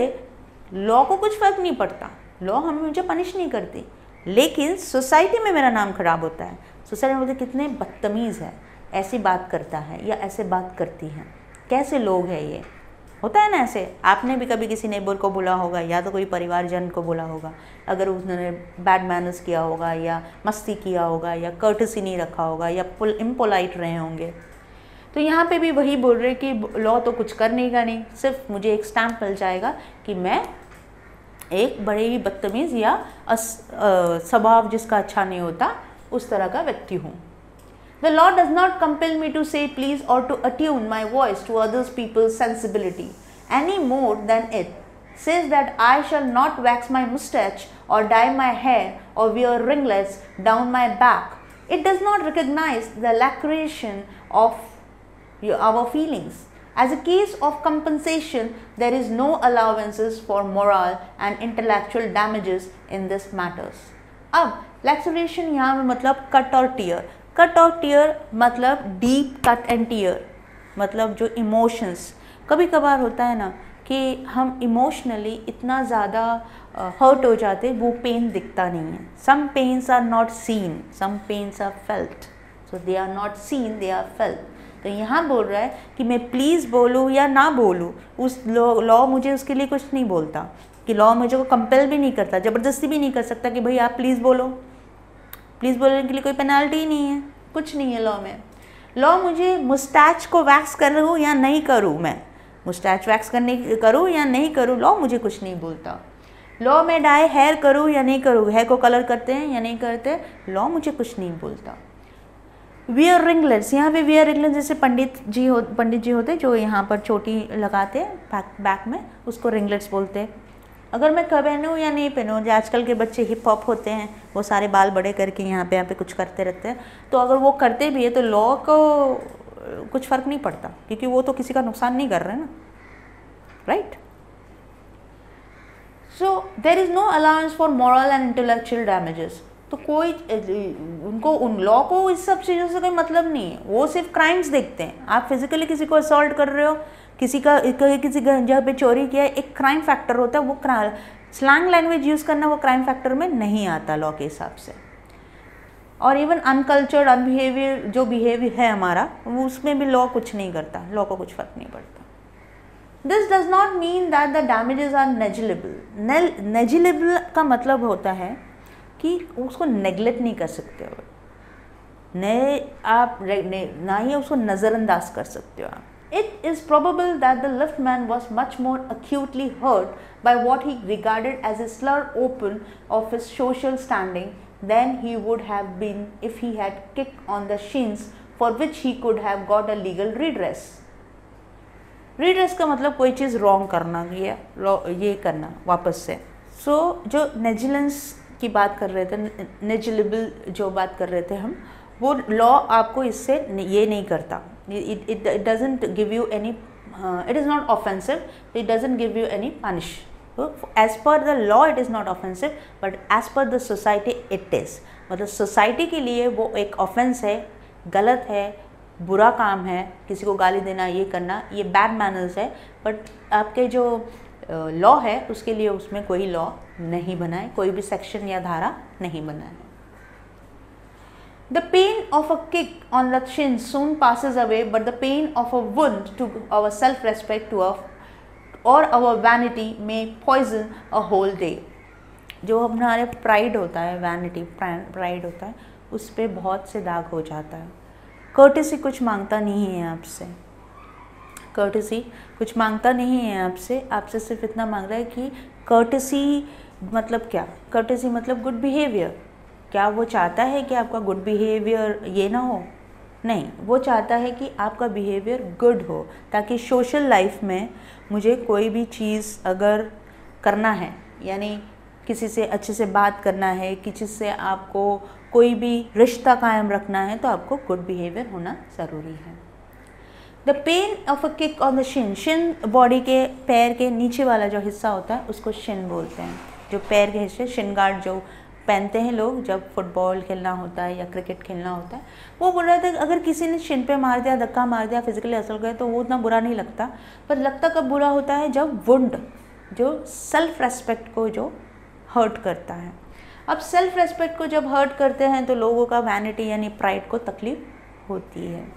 लॉ को कुछ फ़र्क नहीं पड़ता, लॉ मुझे पनिश नहीं करती, लेकिन सोसाइटी में मेरा नाम खराब होता है। सोसाइटी में बोलते कितने बदतमीज़ है, ऐसी बात करता है या ऐसे बात करती हैं, कैसे लोग हैं ये, होता है ना ऐसे। आपने भी कभी किसी नेबर को बोला होगा, या तो कोई परिवारजन को बोला होगा, अगर उसने बैड मैनर्स किया होगा या मस्ती किया होगा या कर्टसी नहीं रखा होगा या इम्पोलाइट रहे होंगे। तो यहाँ पे भी वही बोल रहे कि लॉ तो कुछ करने का नहीं, सिर्फ मुझे एक स्टैम्प मिल जाएगा कि मैं एक बड़े ही बदतमीज़ या स्वभाव जिसका अच्छा नहीं होता उस तरह का व्यक्ति हूँ। The law does not compel me to say please or to attune my voice to others people's sensibility any more than it says that I shall not wax my mustache or dye my hair or wear ringlets down my back. It does not recognize the laceration of our feelings. As a case of compensation, there is no allowances for moral and intellectual damages in this matters. अब laceration यहाँ में मतलब cut or tear, cut और tier मतलब deep cut and tear, मतलब जो emotions, कभी कभार होता है ना कि हम इमोशनली इतना ज़्यादा हर्ट हो जाते, वो पेन दिखता नहीं है। Some pains are not seen, some pains are felt, so they are not seen, they are felt. तो यहाँ बोल रहा है कि मैं प्लीज़ बोलूँ या ना बोलूँ, उस लॉ मुझे उसके लिए कुछ नहीं बोलता, कि लॉ मुझे को कंपेल भी नहीं करता, ज़बरदस्ती भी नहीं कर सकता कि भाई आप प्लीज़ बोलो। प्लीज़ बोलने के लिए कोई पेनाल्टी नहीं है, कुछ नहीं है लॉ में। लॉ मुझे मुस्टैच को वैक्स करूँ या नहीं करूँ, मैं मुस्टैच वैक्स करूँ या नहीं करूँ, लॉ मुझे कुछ नहीं बोलता। लॉ में डाई हेयर करूँ या नहीं करूँ, हेयर को कलर करते हैं या नहीं करते, लॉ मुझे कुछ नहीं बोलता। वियर रिंगलेट्स, यहाँ पे वियर रिंगलेट्स जैसे पंडित जी होते जो यहाँ पर चोटी लगाते हैं बैक में, उसको रिंगलेट्स बोलते हैं। अगर मैं पहनूँ या नहीं पहनूँ, जो आजकल के बच्चे हिप हॉप होते हैं वो सारे बाल बड़े करके यहाँ पे कुछ करते रहते हैं, तो अगर वो करते भी है तो लॉ को कुछ फ़र्क नहीं पड़ता, क्योंकि वो तो किसी का नुकसान नहीं कर रहे हैं ना, right. So there is no allowance for moral and intellectual damages. तो कोई उनको उन लॉ को इस सब चीज़ों से कोई मतलब नहीं है, वो सिर्फ क्राइम्स देखते हैं। आप फिजिकली किसी को असॉल्ट कर रहे हो, किसी जगह पे चोरी किया, एक क्राइम फैक्टर होता है, वो स्लैंग लैंग्वेज यूज़ करना वो क्राइम फैक्टर में नहीं आता लॉ के हिसाब से। और इवन अनकल्चर्ड अनबिहेवियर जो बिहेवियर है हमारा, वो उसमें भी लॉ कुछ नहीं करता, लॉ को कुछ फ़र्क नहीं पड़ता। This does not mean that the damages are negligible. Negligible का मतलब होता है कि उसको नेग्लेक्ट नहीं कर सकते हो, आप ना ही उसको नज़रअंदाज कर सकते हो आप। It is probable that the liftman was much more acutely hurt by what he regarded as a slur open of his social standing than he would have been if he had kicked on the shins, for which he could have got a legal redress. Redress का मतलब कोई चीज़ wrong करना, ये करना वापस से। So जो negligence की बात कर रहे थे, नेग्लिजिबल जो बात कर रहे थे हम, वो लॉ आपको इससे ये नहीं करता। It doesn't give you any, it is not offensive, it doesn't give you any punish. As per the law it is not offensive, but as per the society it is. मतलब society के लिए वो एक offence है, गलत है, बुरा काम है, किसी को गाली देना, ये करना, ये बैड मैनर्स है। बट आपके जो लॉ है उसके लिए उसमें कोई लॉ नहीं बना है, कोई भी सेक्शन या धारा नहीं बना है। The pain of a kick on the shin soon passes away, but the pain of a wound to our self-respect or our vanity may poison a whole day. जो हमारे प्राइड होता है, वैनिटी प्राइड होता है, उस पर बहुत से दाग हो जाता है। कर्टेसी कुछ मांगता नहीं है आपसे, कर्टेसी कुछ मांगता नहीं है आपसे सिर्फ इतना मांग रहा है कि कर्टेसी मतलब क्या? कर्टेसी मतलब गुड बिहेवियर। क्या वो चाहता है कि आपका गुड बिहेवियर ये ना हो? नहीं, वो चाहता है कि आपका बिहेवियर गुड हो, ताकि सोशल लाइफ में मुझे कोई भी चीज़ अगर करना है, यानी किसी से अच्छे से बात करना है, किसी से आपको कोई भी रिश्ता कायम रखना है, तो आपको गुड बिहेवियर होना ज़रूरी है। The pain of a kick on the Shin, Shin body के पैर के नीचे वाला जो हिस्सा होता है उसको शिन बोलते हैं। जो पैर के हिस्से, शिन गार्ड जो पहनते हैं लोग जब फुटबॉल खेलना होता है या क्रिकेट खेलना होता है, वो बोल रहे थे अगर किसी ने शिन पे मार दिया, धक्का मार दिया, फिजिकली असर गए, तो वो उतना बुरा नहीं लगता। पर लगता कब बुरा होता है? जब वुंड जो सेल्फ रेस्पेक्ट को जो हर्ट करता है। अब सेल्फ रेस्पेक्ट को जब हर्ट करते हैं तो लोगों का वैनिटी यानी प्राइड को तकलीफ होती है।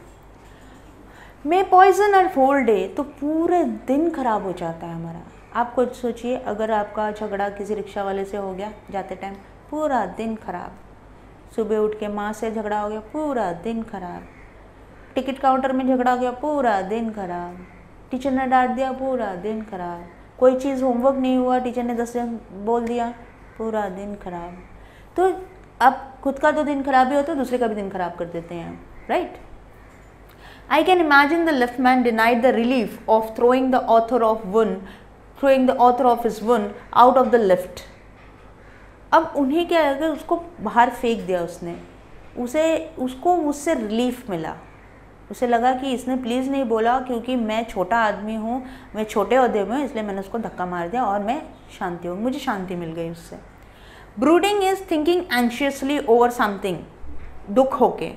मे पॉइजन और होल डे, तो पूरे दिन खराब हो जाता है हमारा। आप खुद सोचिए, अगर आपका झगड़ा किसी रिक्शा वाले से हो गया जाते टाइम, पूरा दिन खराब। सुबह उठ के माँ से झगड़ा हो गया, पूरा दिन खराब। टिकट काउंटर में झगड़ा हो गया, पूरा दिन खराब। टीचर ने डांट दिया, पूरा दिन खराब। कोई चीज़ होमवर्क नहीं हुआ, टीचर ने 10 बोल दिया, पूरा दिन खराब। तो अब खुद का तो दिन खराब ही होता है, दूसरे का भी दिन खराब कर देते हैं, right. I can imagine the liftman denied the relief of throwing the author of his wound out of the lift. अब उन्हें क्या है कि उसको बाहर फेंक दिया उसने, उसको उससे रिलीफ मिला। उसे लगा कि इसने प्लीज़ नहीं बोला क्योंकि मैं छोटा आदमी हूँ, मैं छोटे ओहदे में हूँ, इसलिए मैंने उसको धक्का मार दिया और मैं शांति हूँ, मुझे शांति मिल गई उससे। Brooding is thinking anxiously over something, दुख होके।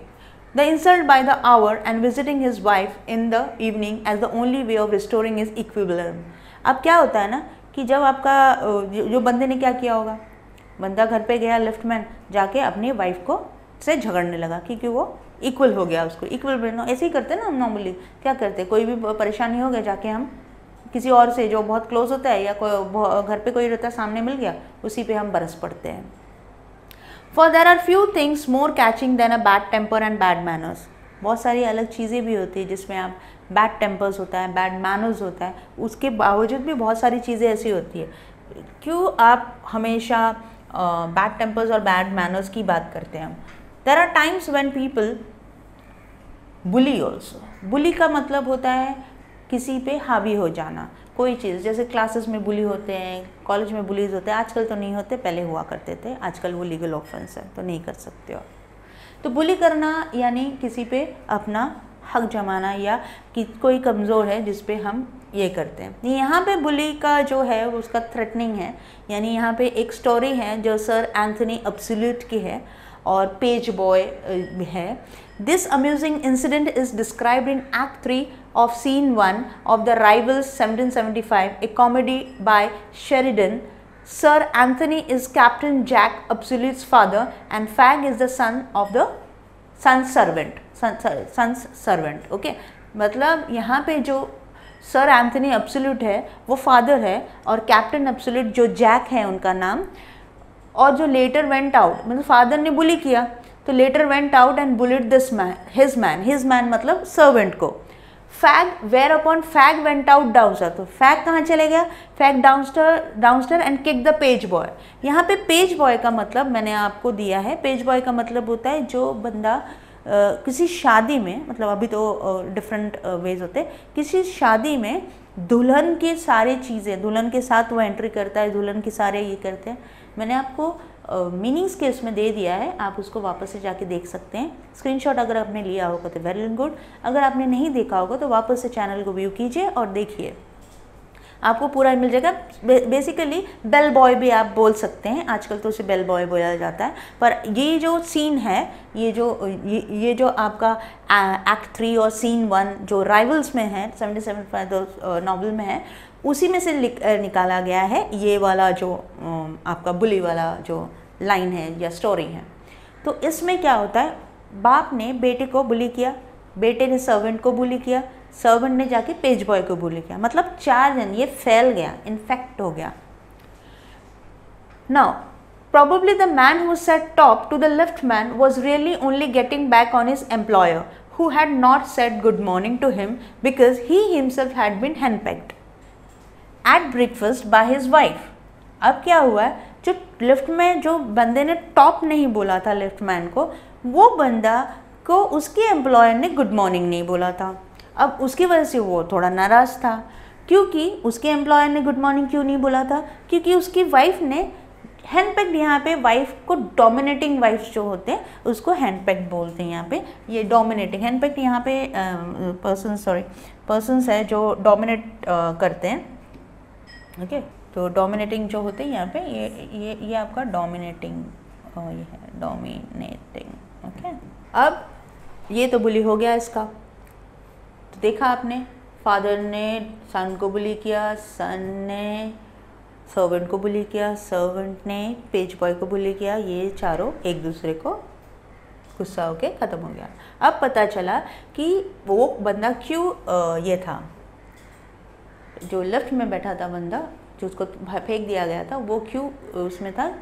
The insult by the hour and visiting his wife in the evening as the only way of restoring his equilibrium. अब क्या होता है ना कि जब आपका जो बंदे ने क्या किया होगा, बंदा घर पे गया, लिफ्टमैन जाके अपनी वाइफ को से झगड़ने लगा क्योंकि वो इक्वल हो गया, उसको इक्वल। ऐसे ही करते हैं ना हम नॉर्मली, क्या करते हैं, कोई भी परेशानी हो गया जाके हम किसी और से जो बहुत क्लोज होता है या कोई घर पे कोई रहता है सामने मिल गया, उसी पे हम बरस पड़ते हैं। For there are few things more catching than a bad temper and bad manners. बहुत सारी अलग चीज़ें भी होती है जिसमें आप बैड टेम्पर्स होता है, बैड मैनर्स होता है, उसके बावजूद भी बहुत सारी चीज़ें ऐसी होती है। क्यों आप हमेशा बैड टेम्पर्स और बैड मैनर्स की बात करते हैं हम? There are times when people bully also. Bully का मतलब होता है किसी पे हावी हो जाना, कोई चीज़, जैसे क्लासेस में बुली होते हैं, कॉलेज में बुलीज होते हैं, आजकल तो नहीं होते, पहले हुआ करते थे, आजकल वो लीगल ऑफेंस है तो नहीं कर सकते हो। तो बुली करना यानी किसी पे अपना हक जमाना या कि कोई कमज़ोर है जिस पे हम ये करते हैं। यहाँ पे बुली का जो है उसका थ्रेटनिंग है, यानी यहाँ पे एक स्टोरी है जो सर एंथनी एब्सोल्यूट की है और पेज बॉय है। This amusing incident is described in act 3 of scene 1 of The Rivals 1775, a comedy by Sheridan. Sir Anthony is Captain Jack Absolute's father and Fag is the son of the son's servant. Okay, मतलब यहाँ पे जो sir Anthony absolute है वो father है और captain absolute जो Jack है उनका नाम, और जो लेटर वेंट आउट, मतलब फादर ने बुली किया तो letter went out and bullied this man, his man मतलब सर्वेंट को। Fag whereupon fag went out downstairs, तो फैग कहाँ चले गया, fag downstairs and kick the page boy. यहाँ पे पेज बॉय का मतलब मैंने आपको दिया है, पेज बॉय का मतलब होता है जो बंदा किसी शादी में, मतलब अभी तो डिफरेंट वेज होते हैं, किसी शादी में दुल्हन की सारी चीज़ें, दुल्हन के साथ वो एंट्री करता है, दुल्हन के सारे ये करते हैं। मैंने आपको मीनिंग्स के इसमें दे दिया है, आप उसको वापस से जाके देख सकते हैं। स्क्रीनशॉट अगर आपने लिया होगा तो वेरी गुड, अगर आपने नहीं देखा होगा तो वापस से चैनल को व्यू कीजिए और देखिए, आपको पूरा मिल जाएगा। बेसिकली बेल बॉय भी आप बोल सकते हैं, आजकल तो उसे बेल बॉय बोला जाता है, पर ये जो सीन है, ये जो आपका एक्ट 3 और सीन 1 जो राइवल्स में है 1775 नॉवल में है, उसी में से निकाला गया है ये वाला जो आपका बुली वाला जो लाइन है या स्टोरी है। तो इसमें क्या होता है, बाप ने बेटे को बुली किया, बेटे ने सर्वेंट को बुली किया, सर्वेंट ने जाके पेज बॉय को बुली किया, मतलब 4 जन, ये फैल गया, इन्फेक्ट हो गया। Now probably the man who sat top to the left man was really only getting back on his employer who had not said good morning to him because he himself had been henpecked at breakfast by his wife। अब क्या हुआ है, जो lift में जो बंदे ने top नहीं बोला था लिफ्ट मैन को, वो बंदा को उसके एम्प्लॉयर ने गुड मॉर्निंग नहीं बोला था। अब उसकी वजह से वो थोड़ा नाराज़ था, क्योंकि उसके एम्प्लॉयर ने गुड मॉर्निंग क्यों नहीं बोला था, क्योंकि उसकी वाइफ ने हैंडपैक्ड, यहाँ पे वाइफ को डोमिनेटिंग वाइफ जो होते हैं उसको हैंडपैक्ड बोलते हैं। यहाँ पे ये डोमिनेटिंग, हैंडपैक्ड यहाँ पे पर्सन्स है जो डोमिनेट करते हैं। ओके, तो डोमिनेटिंग जो होते हैं यहाँ पे ये आपका डोमिनेटिंग, ये है डोमिनेटिंग। ओके, अब ये तो बुली हो गया इसका। तो देखा आपने, फादर ने सन को बुली किया, सन ने सर्वेंट को बुली किया, सर्वेंट ने पेज बॉय को बुली किया, ये चारों एक दूसरे को गुस्सा होके ख़त्म हो गया। अब पता चला कि वो बंदा क्यों ये था, जो लेफ्ट में बैठा था बंदा, जो उसको फेंक दिया गया था, वो क्यों उसमें था,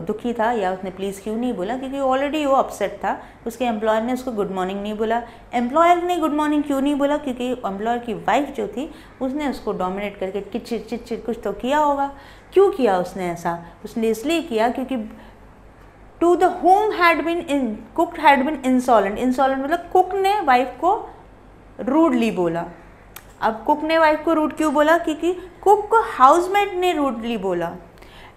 दुखी था, या उसने प्लीज़ क्यों नहीं बोला, क्योंकि ऑलरेडी वो अपसेट था। उसके एम्प्लॉयर ने उसको गुड मॉर्निंग नहीं बोला। एम्प्लॉयर ने गुड मॉर्निंग क्यों नहीं बोला, क्योंकि एम्प्लॉयर की वाइफ जो थी उसने उसको डोमिनेट करके चिट कुछ तो किया होगा। क्यों किया उसने ऐसा, उसने इसलिए किया क्योंकि to the home had been cook had been insolent, मतलब कुक ने वाइफ को रूडली बोला। अब कुक ने वाइफ को रूड क्यों बोला, क्योंकि कुक को हाउसमेट ने रूडली बोला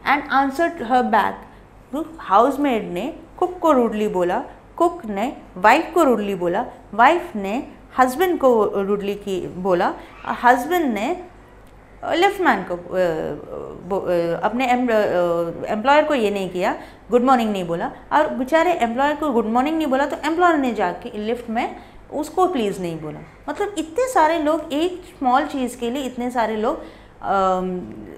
and answered her back. Housemaid ने कुक को रूडली बोला, कुक ने वाइफ को रूडली बोला, वाइफ ने हस्बैंड को रूडली की बोला, हस्बैंड ने लिफ्टमैन को अपने एम्प्लॉयर को ये नहीं किया, गुड मॉर्निंग नहीं बोला। और बेचारे एम्प्लॉयर को गुड मॉर्निंग नहीं बोला तो एम्प्लॉयर ने जाके लिफ्ट में उसको प्लीज़ नहीं बोला। मतलब इतने सारे लोग, एक स्मॉल चीज़ के लिए इतने सारे लोग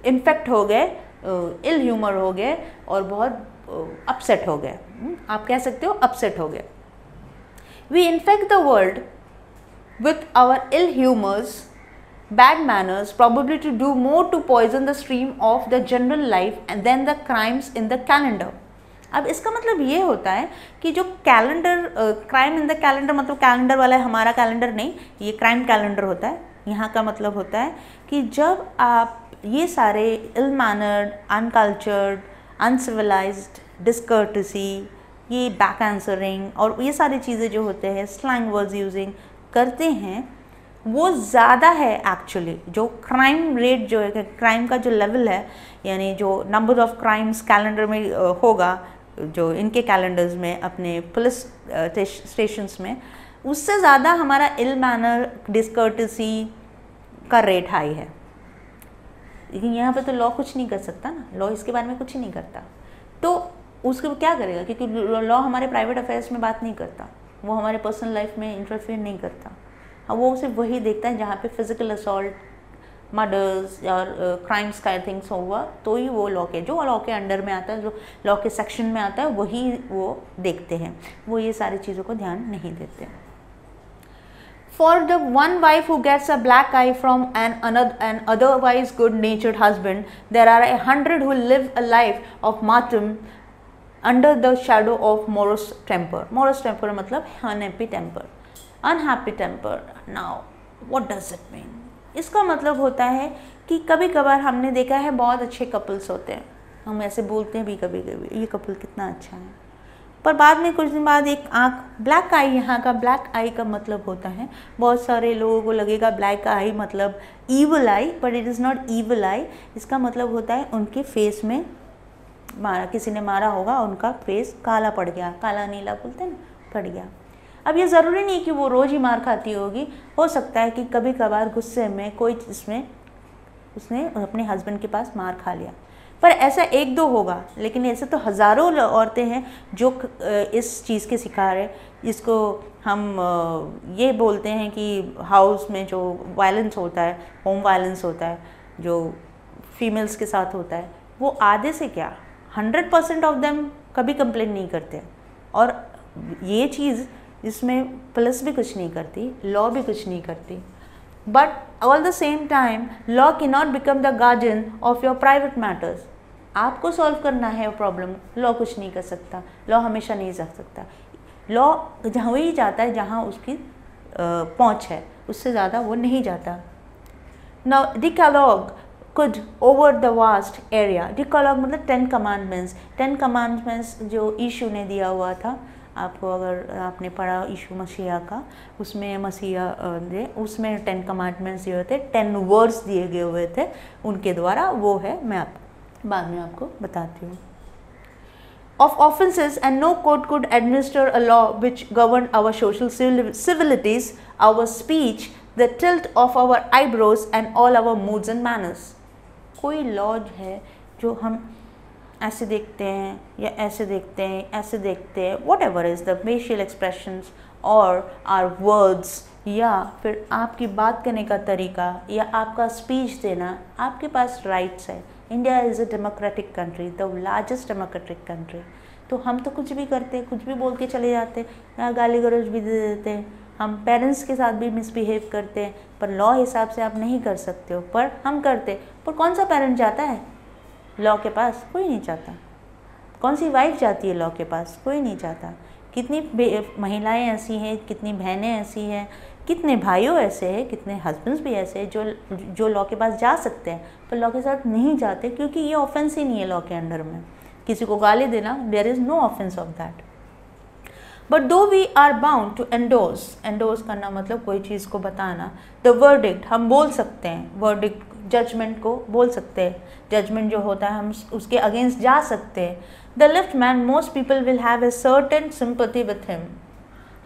इन्फेक्ट हो गए, इल ह्यूमर हो गए और बहुत अपसेट हो गए। आप कह सकते हो अपसेट हो गए। We infect the world with our ill humours, bad manners, probably to do more to poison the stream of the general life and then the crimes in the calendar। अब इसका मतलब ये होता है कि जो calendar, crime in the calendar, मतलब calendar वाला है, हमारा कैलेंडर नहीं, ये क्राइम कैलेंडर होता है। यहाँ का मतलब होता है कि जब आप ये सारे इल मैनर्ड, अनकल्चर्ड, अनसिविलाइज्ड, डिस्कर्टसी, ये बैक आंसरिंग और ये सारी चीज़ें जो होते हैं, स्लैंग वर्ड्स यूजिंग करते हैं, वो ज़्यादा है एक्चुअली। जो क्राइम रेट जो है, क्राइम का जो लेवल है, यानी जो नंबर ऑफ क्राइम्स कैलेंडर में होगा, जो इनके कैलेंडर्स में अपने पुलिस स्टेशंस में, उससे ज़्यादा हमारा इल मैनर, डिस्कर्टेसी का रेट हाई है। लेकिन यहाँ पे तो लॉ कुछ नहीं कर सकता ना, लॉ इसके बारे में कुछ ही नहीं करता, तो उसको क्या करेगा? क्योंकि लॉ हमारे प्राइवेट अफेयर्स में बात नहीं करता, वो हमारे पर्सनल लाइफ में इंटरफेयर नहीं करता। हाँ, वो सिर्फ वही देखता है जहाँ पे फिजिकल असॉल्ट, मर्डर्स और क्राइम्स का थिंग्स हुआ, तो ही वो लॉ के, जो लॉ के अंडर में आता है, जो लॉ के सेक्शन में आता है, वही वो देखते हैं। वो ये सारी चीज़ों को ध्यान नहीं देते। For the one wife who gets a black eye from an otherwise good-natured husband, there are 100 who live a life of martyrdom under the shadow of morose temper. Morose temper मतलब unhappy temper, unhappy temper. Now, what does it mean? इसका मतलब होता है कि कभी कभार हमने देखा है बहुत अच्छे कपल्स होते हैं, हम ऐसे बोलते हैं भी कभी कभी, ये कपल कितना अच्छा है, पर बाद में कुछ दिन बाद एक आँख, ब्लैक आई, यहाँ का ब्लैक आई का मतलब होता है, बहुत सारे लोगों को लगेगा ब्लैक आई मतलब evil I, but it is not evil आई। इसका मतलब होता है उनके फेस में मारा, किसी ने मारा होगा, उनका फेस काला पड़ गया, काला नीला बोलते हैं ना, पड़ गया। अब ये ज़रूरी नहीं कि वो रोज़ ही मार खाती होगी, हो सकता है कि कभी कभार गुस्से में कोई इसमें उसने अपने हस्बैंड के पास मार खा लिया, पर ऐसा एक दो होगा, लेकिन ऐसे तो हज़ारों औरतें हैं जो इस चीज़ के शिकार है, जिसको हम ये बोलते हैं कि हाउस में जो वायलेंस होता है, होम वायलेंस होता है, जो फीमेल्स के साथ होता है, वो आधे से क्या 100% ऑफ देम कभी कंप्लेन नहीं करते। और ये चीज़ इसमें पुलिस भी कुछ नहीं करती, लॉ भी कुछ नहीं करती, but all the same time law can not become the guardian of your private matters. आपको सॉल्व करना है वो प्रॉब्लम, लॉ कुछ नहीं कर सकता, लॉ हमेशा नहीं जा सकता। लॉ जहाँ वही जाता है जहाँ उसकी पहुँच है, उससे ज़्यादा वो नहीं जाता। Now decalogue could over the vast area, decalogue मतलब 10 कमांडमेंट्स। 10 कमांडमेंट्स जो यीशु ने दिया हुआ था आपको, अगर आपने पढ़ा यीशु मसीहा का, उसमें उसमें 10 कमांडमेंट्स दिए हुए थे, 10 वर्ड्स दिए गए हुए थे उनके द्वारा, वो है, मैं बाद में आपको बताती हूँ। Of offences, and no court could administer a law which governed our social civilities, our speech, the tilt of our eyebrows and all our moods and manners. कोई लॉ है जो हम ऐसे देखते हैं या ऐसे देखते हैं, ऐसे देखते हैं, whatever is the facial expressions or our words, या फिर आपकी बात करने का तरीका या आपका स्पीच देना, आपके पास राइट्स है। India is a democratic country, the largest democratic country, तो हम तो कुछ भी करते, कुछ भी बोल के चले जाते, या गाली गलौज भी दे देते हैं, हम पेरेंट्स के साथ भी मिसबिहेव करते हैं, पर लॉ हिसाब से आप नहीं कर सकते हो, पर हम करते। पर कौन सा पेरेंट जाता है लॉ के पास? कोई नहीं चाहता। कौन सी वाइफ जाती है लॉ के पास? कोई नहीं चाहता। कितनी महिलाएं ऐसी हैं, कितनी बहनें ऐसी हैं, कितने भाइयों ऐसे हैं, कितने हस्बैंड्स भी ऐसे हैं जो लॉ के पास जा सकते हैं, पर लॉ के साथ नहीं जाते, क्योंकि ये ऑफेंस ही नहीं है लॉ के अंडर में। किसी को गाली देना, there is no offence of that. But though we are bound to endorse करना मतलब कोई चीज़ को बताना। द वर्डिक्ट, हम बोल सकते हैं, वर्डिक्ट जजमेंट को बोल सकते हैं, जजमेंट जो होता है हम उसके अगेंस्ट जा सकते हैं। The left man, most people will have a certain sympathy with him,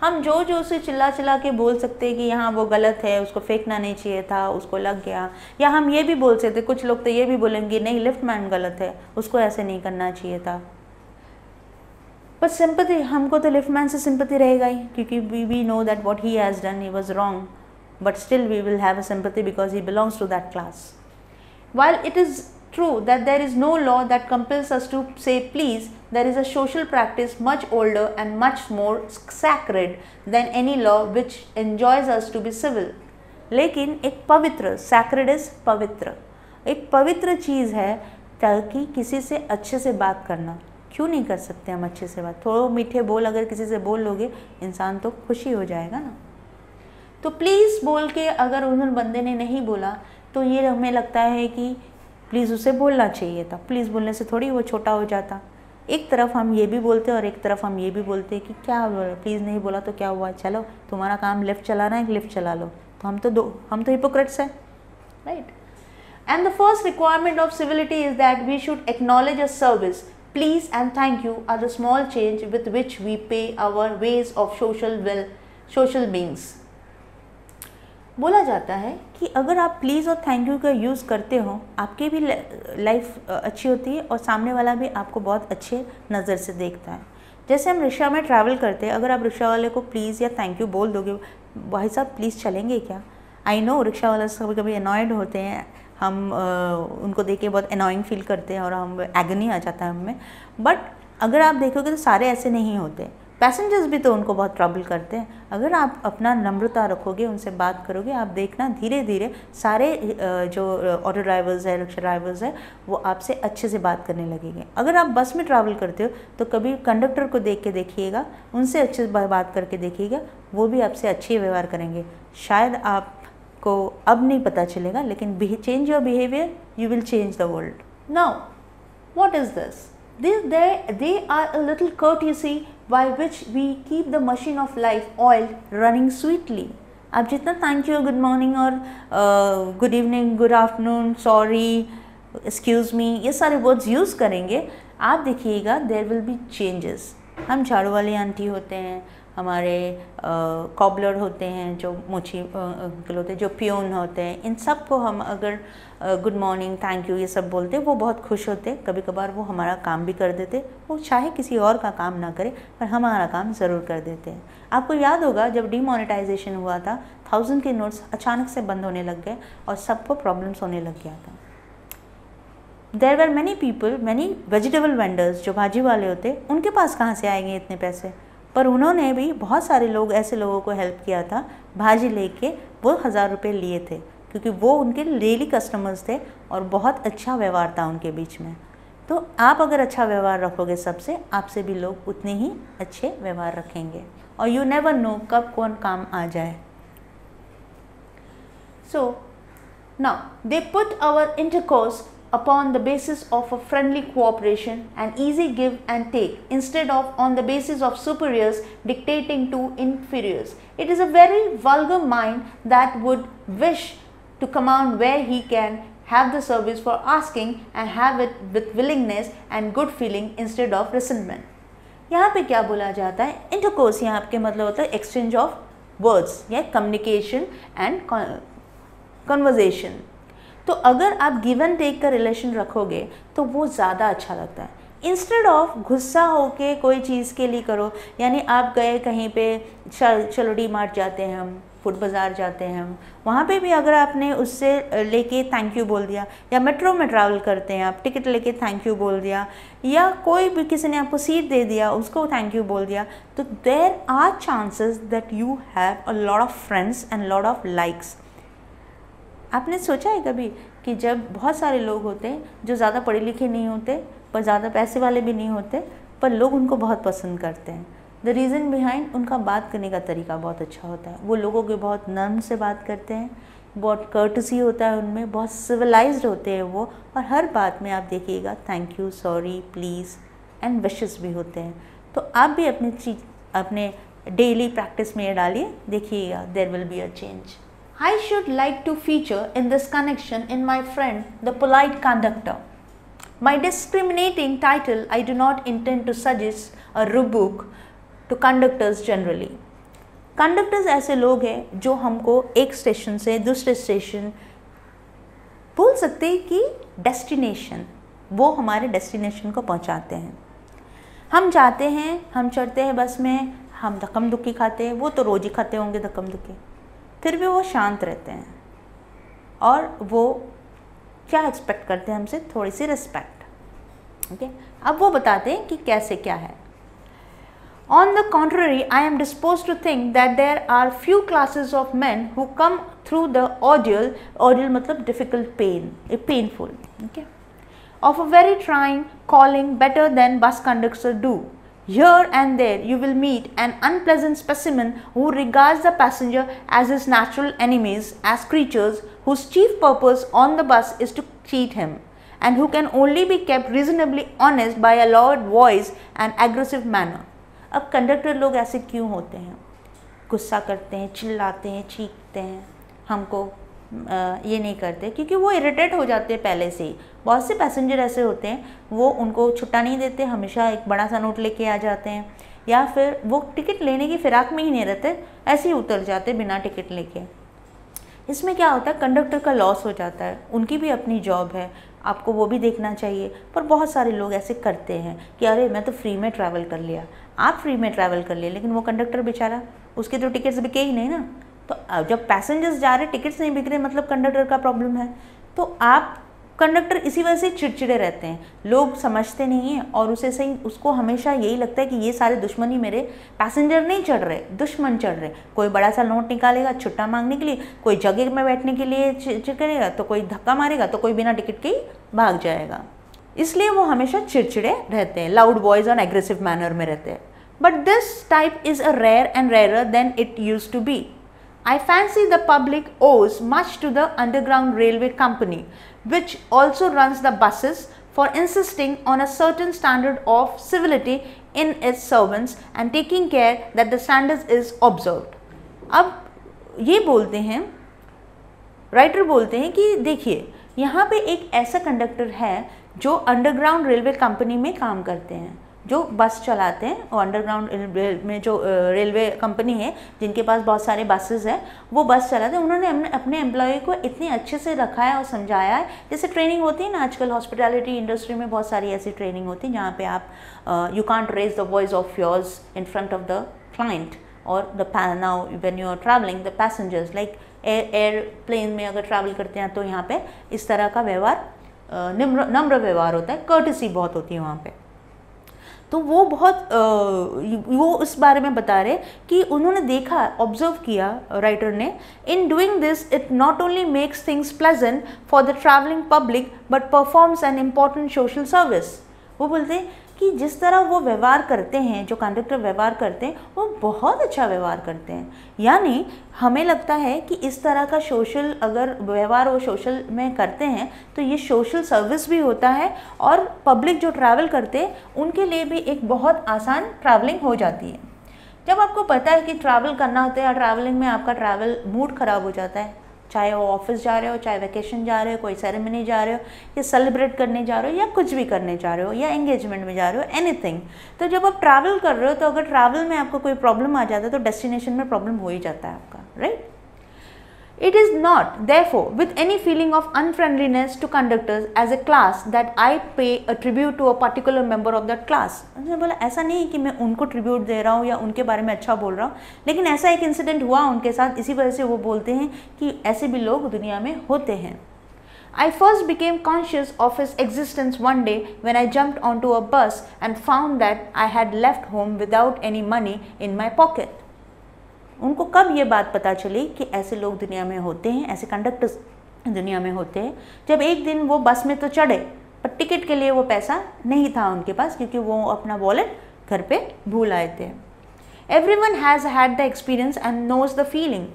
हम जो उसे चिल्ला चिल्ला के बोल सकते हैं कि यहाँ वो गलत है, उसको फेंकना नहीं चाहिए था, उसको लग गया। या हम ये भी बोल सकते, कुछ लोग तो ये भी बोलेंगे नहीं लेफ्ट मैन गलत है, उसको ऐसे नहीं करना चाहिए था। पर सिंपैथी, हमको तो लेफ्ट मैन से सिंपैथी रहेगा ही, क्योंकि we know that what he has done, he was wrong, but still we will have a sympathy because he belongs to that class. While it is true that there is no law that compels us to say please, there is a social practice much older and much more sacred than any law which enjoins us to be civil. लेकिन एक पवित्र, sacred is पवित्र, एक पवित्र चीज़ है ताकि किसी से अच्छे से बात करना। क्यों नहीं कर सकते हम अच्छे से बात? थोड़े मीठे बोल अगर किसी से बोल लोगे, इंसान तो खुशी हो जाएगा ना। तो प्लीज़ बोल के अगर उन्होंने बंदे ने नहीं बोला, तो ये हमें लगता है कि प्लीज़ उसे बोलना चाहिए था। प्लीज़ बोलने से थोड़ी वो छोटा हो जाता। एक तरफ हम ये भी बोलते और एक तरफ हम ये भी बोलते कि क्या प्लीज़ नहीं बोला तो क्या हुआ, चलो तुम्हारा काम लिफ्ट चलाना है, लिफ्ट चला लो, तो हम तो hypocrites हैं, right? And the first requirement of civility is that we should acknowledge a service. Please and thank you are the small change with which we pay our ways of social beings. बोला जाता है कि अगर आप please और thank you का use करते हो, आपकी भी लाइफ अच्छी होती है और सामने वाला भी आपको बहुत अच्छे नज़र से देखता है। जैसे हम रिक्शा में ट्रैवल करते हैं, अगर आप रिक्शा वाले को प्लीज़ या थैंक यू बोल दोगे, भाई साहब प्लीज़ चलेंगे क्या? आई नो रिक्शा वाले कभी कभी अनॉयड होते हैं, हम उनको देख के बहुत अनॉइंग फील करते हैं और हम एगनी आ जाता है हमें, बट अगर आप देखोगे तो सारे ऐसे नहीं होते। पैसेंजर्स भी तो उनको बहुत ट्रबल करते हैं। अगर आप अपना नम्रता रखोगे, उनसे बात करोगे, आप देखना धीरे धीरे सारे जो ऑटो ड्राइवर्स है, रिक्शा ड्राइवर्स है, वो आपसे अच्छे से बात करने लगेंगे। अगर आप बस में ट्रैवल करते हो तो कभी कंडक्टर को देख के देखिएगा, उनसे अच्छे से बात करके देखिएगा, वो भी आपसे अच्छे व्यवहार करेंगे। शायद आपको अब नहीं पता चलेगा, लेकिन change your behaviour, you will change the world. Now what is this? They are a little courtesy by which we keep the machine of life oiled running sweetly. आप जितना थैंक यू, गुड मॉर्निंग और good evening, good afternoon, sorry, excuse me, ये सारे words use करेंगे, आप देखिएगा there will B changes. हम झाड़ू वाली आंटी होते हैं, हमारे कॉबलर होते हैं, जो मोची अंकल होते हैं, जो पियोन होते हैं, इन सब को हम अगर गुड मॉर्निंग, थैंक यू ये सब बोलते, वो बहुत खुश होते। कभी कभार वो हमारा काम भी कर देते, वो चाहे किसी और का काम ना करे पर हमारा काम ज़रूर कर देते हैं। आपको याद होगा जब डीमोनेटाइजेशन हुआ था, 1000 के नोट्स अचानक से बंद होने लग गए और सबको प्रॉब्लम्स होने लग गया था। There were many people, many vegetable vendors, जो भाजी वाले होते, उनके पास कहाँ से आएंगे इतने पैसे? पर उन्होंने भी बहुत सारे लोग, ऐसे लोगों को हेल्प किया था, भाजी लेके वो 1000 रुपये लिए थे, क्योंकि वो उनके डेली कस्टमर्स थे और बहुत अच्छा व्यवहार था उनके बीच में। तो आप अगर अच्छा व्यवहार रखोगे सबसे, आपसे भी लोग उतने ही अच्छे व्यवहार रखेंगे, और यू नेवर नो कब कौन काम आ जाए। So now they put our intercourse upon the basis of a friendly cooperation and easy give and take, instead of on the basis of superiors dictating to inferiors. It is a very vulgar mind that would wish to command where he can have the service for asking and have it with willingness and good feeling instead of resentment. यहाँ पे क्या बोला जाता है? Intercourse यहाँ आपके मतलब होता है एक्सचेंज ऑफ वर्ड्स या कम्युनिकेशन एंड कन्वर्जेशन। तो अगर आप गिव एंड टेक का रिलेशन रखोगे तो वो ज़्यादा अच्छा लगता है। इंस्टेड ऑफ गुस्सा होके कोई चीज़ के लिए करो, यानी आप गए कहीं पे, चलो डी मार्ट जाते हैं हम, फूड बाज़ार जाते हैं हम, वहाँ पे भी अगर आपने उससे लेके थैंक यू बोल दिया, या मेट्रो में ट्रैवल करते हैं आप, टिकट लेके थैंक यू बोल दिया, या कोई भी किसी ने आपको सीट दे दिया उसको थैंक यू बोल दिया, तो there are chances that you have a lot of friends and lot of likes. आपने सोचा है कभी कि जब बहुत सारे लोग होते हैं जो ज़्यादा पढ़े लिखे नहीं होते पर ज़्यादा पैसे वाले भी नहीं होते, पर लोग उनको बहुत पसंद करते हैं? द रीज़न बिहाइंड उनका बात करने का तरीका बहुत अच्छा होता है। वो लोगों के बहुत नर्म से बात करते हैं, बहुत कर्टसी होता है उनमें, बहुत सिविलाइज्ड होते हैं वो, और हर बात में आप देखिएगा thank you, sorry, please and wishes भी होते हैं। तो आप भी अपने डेली प्रैक्टिस में ये डालिए, देखिएगा there will be a change. I should like to feature in this connection in my friend, the polite conductor. My discriminating title, I do not intend to suggest a rebuke to conductors generally. Conductors ऐसे लोग हैं जो हमको एक station से दूसरे station, बोल सकते हैं कि डेस्टिनेशन, वो हमारे डेस्टिनेशन को पहुंचाते हैं। हम जाते हैं, हम चढ़ते हैं बस में, हम धक्कम धुक्की खाते हैं, वो तो रोज़ ही खाते होंगे धक्कम धुक्की, फिर भी वो शांत रहते हैं और वो क्या एक्सपेक्ट करते हैं हमसे? थोड़ी सी रिस्पेक्ट। ओके, अब वो बताते हैं कि कैसे क्या है। On the contrary, I am disposed to think that there are few classes of men who come through the ordeal मतलब difficult pain, painful, okay, of a very trying calling better than bus conductors do. Here and there you will meet an unpleasant specimen who regards the passenger as his natural enemies, as creatures whose chief purpose on the bus is to cheat him, and who can only be kept reasonably honest by a loud voice and aggressive manner. अब conductor लोग ऐसे क्यों होते हैं? गुस्सा करते हैं, चिल्लाते हैं, चीखते हैं, हमको ये नहीं करते, क्योंकि वो इरिटेट हो जाते हैं पहले से ही। बहुत से पैसेंजर ऐसे होते हैं, वो उनको छुट्टा नहीं देते, हमेशा एक बड़ा सा नोट लेके आ जाते हैं, या फिर वो टिकट लेने की फिराक में ही नहीं रहते, ऐसे ही उतर जाते बिना टिकट लेके। इसमें क्या होता है, कंडक्टर का लॉस हो जाता है, उनकी भी अपनी जॉब है, आपको वो भी देखना चाहिए। पर बहुत सारे लोग ऐसे करते हैं कि अरे मैं तो फ्री में ट्रैवल कर लिया। आप फ्री में ट्रैवल कर लिए, लेकिन वो कंडक्टर बेचारा, उसके तो टिकट्स बिके ही नहीं ना। तो जब पैसेंजर्स जा रहे, टिकट्स नहीं बिक रहे, मतलब कंडक्टर का प्रॉब्लम है। तो आप कंडक्टर इसी वजह से चिड़चिड़े रहते हैं, लोग समझते नहीं हैं, और उसको हमेशा यही लगता है कि ये सारे दुश्मन ही मेरे, पैसेंजर नहीं चढ़ रहे, दुश्मन चढ़ रहे। कोई बड़ा सा नोट निकालेगा छुट्टा मांगने के लिए, कोई जगह में बैठने के लिए करेगा, तो कोई धक्का मारेगा, तो कोई बिना टिकट के ही भाग जाएगा। इसलिए वो हमेशा चिड़चिड़े रहते हैं, लाउड वॉइस और एग्रेसिव मैनर में रहते हैं। But this type is a rare and rarer than it used to be. I fancy the public owes much to the Underground Railway Company, which also runs the buses, for insisting on a certain standard of civility in its servants and taking care that the standards is observed. अब ये बोलते हैं, writer बोलते हैं कि देखिए, यहाँ पे एक ऐसा कंडक्टर है जो अंडरग्राउंड रेलवे कंपनी में काम करते हैं, जो बस चलाते हैं, और अंडरग्राउंड में जो रेलवे कंपनी है जिनके पास बहुत सारे बसेस हैं, वो बस चलाते हैं। उन्होंने अपने एम्प्लॉय को इतने अच्छे से रखा है और समझाया है। जैसे ट्रेनिंग होती है ना, आजकल हॉस्पिटैलिटी इंडस्ट्री में बहुत सारी ऐसी ट्रेनिंग होती है जहाँ पे आप you can't raise the voice of yours in front of the client और now when you are travelling the passengers, like airplane में अगर ट्रैवल करते हैं तो यहाँ पे इस तरह का व्यवहार, नम्र व्यवहार होता है, कर्टसी बहुत होती है वहाँ पे। तो वो बहुत वो उस बारे में बता रहे कि उन्होंने देखा, ऑब्जर्व किया राइटर ने, in doing this it not only makes things pleasant for the travelling public but performs an important social service. वो बोलते हैं कि जिस तरह वो व्यवहार करते हैं, जो कंडक्टर व्यवहार करते हैं, वो बहुत अच्छा व्यवहार करते हैं। यानी हमें लगता है कि इस तरह का सोशल अगर व्यवहार वो सोशल में करते हैं तो ये सोशल सर्विस भी होता है, और पब्लिक जो ट्रैवल करते हैं उनके लिए भी एक बहुत आसान ट्रैवलिंग हो जाती है। जब आपको पता है कि ट्रैवल करना होता है, या ट्रैवलिंग में आपका ट्रैवल मूड ख़राब हो जाता है, चाहे वो ऑफिस जा रहे हो, चाहे वैकेशन जा रहे हो, कोई सेरेमनी जा रहे हो, या सेलिब्रेट करने जा रहे हो, या कुछ भी करने जा रहे हो, या एंगेजमेंट में जा रहे हो, एनीथिंग। तो जब आप ट्रैवल कर रहे हो, तो अगर ट्रैवल में आपको कोई प्रॉब्लम आ जाता है तो डेस्टिनेशन में प्रॉब्लम हो ही जाता है आपका, right? It is not, therefore, with any feeling of unfriendliness to conductors as a class that I pay a tribute to a particular member of that class. उसने बोला ऐसा नहीं कि मैं उनको ट्रिब्यूट दे रहा हूँ या उनके बारे में अच्छा बोल रहा हूँ, लेकिन ऐसा एक इंसिडेंट हुआ उनके साथ, इसी वजह से वो बोलते हैं कि ऐसे भी लोग दुनिया में होते हैं. I first became conscious of his existence one day when I jumped onto a bus and found that I had left home without any money in my pocket. उनको कब ये बात पता चली कि ऐसे लोग दुनिया में होते हैं, ऐसे कंडक्टर्स दुनिया में होते हैं, जब एक दिन वो बस में तो चढ़े पर टिकट के लिए वो पैसा नहीं था उनके पास, क्योंकि वो अपना वॉलेट घर पे भूल आए थे. Everyone has had the experience and knows the feeling.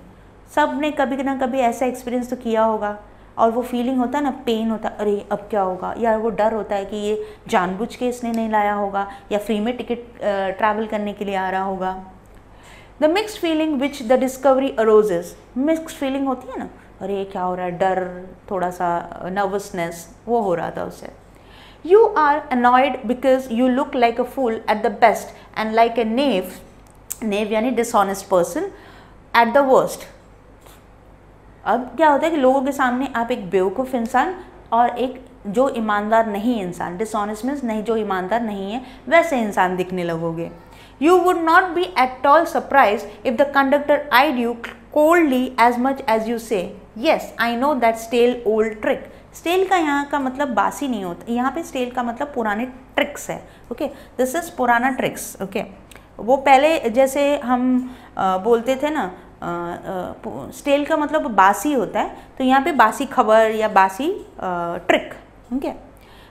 सब ने कभी ना कभी ऐसा एक्सपीरियंस तो किया होगा, और वो फीलिंग होता है ना, पेन होता है, अरे अब क्या होगा, या वो डर होता है कि ये जानबूझ के इसने नहीं लाया होगा, या फ्री में टिकट ट्रैवल करने के लिए आ रहा होगा. The mixed feeling which the discovery arouses. Mixed feeling होती है ना, अरे क्या हो रहा है, डर, थोड़ा सा नर्वसनेस, वो हो रहा था उससे. You are annoyed because you look like a fool at the best and like a knave यानी dishonest person at the worst. अब क्या होता है कि लोगों के सामने आप एक बेवकूफ़ इंसान और एक जो ईमानदार नहीं इंसान, डिसऑनेस्ट मीन्स नहीं, जो ईमानदार नहीं है वैसे इंसान दिखने लगोगे. You would not be at all surprised if the conductor eyed you coldly as much as you say, yes, I know that stale old trick. Stale का यहाँ का मतलब बासी नहीं होता, यहाँ पे stale का मतलब पुराने ट्रिक्स है. ओके, दिस इज पुराना ट्रिक्स. ओके, वो पहले जैसे हम बोलते थे ना, स्टेल का मतलब बासी होता है, तो यहाँ पे बासी खबर या बासी ट्रिक. ओके,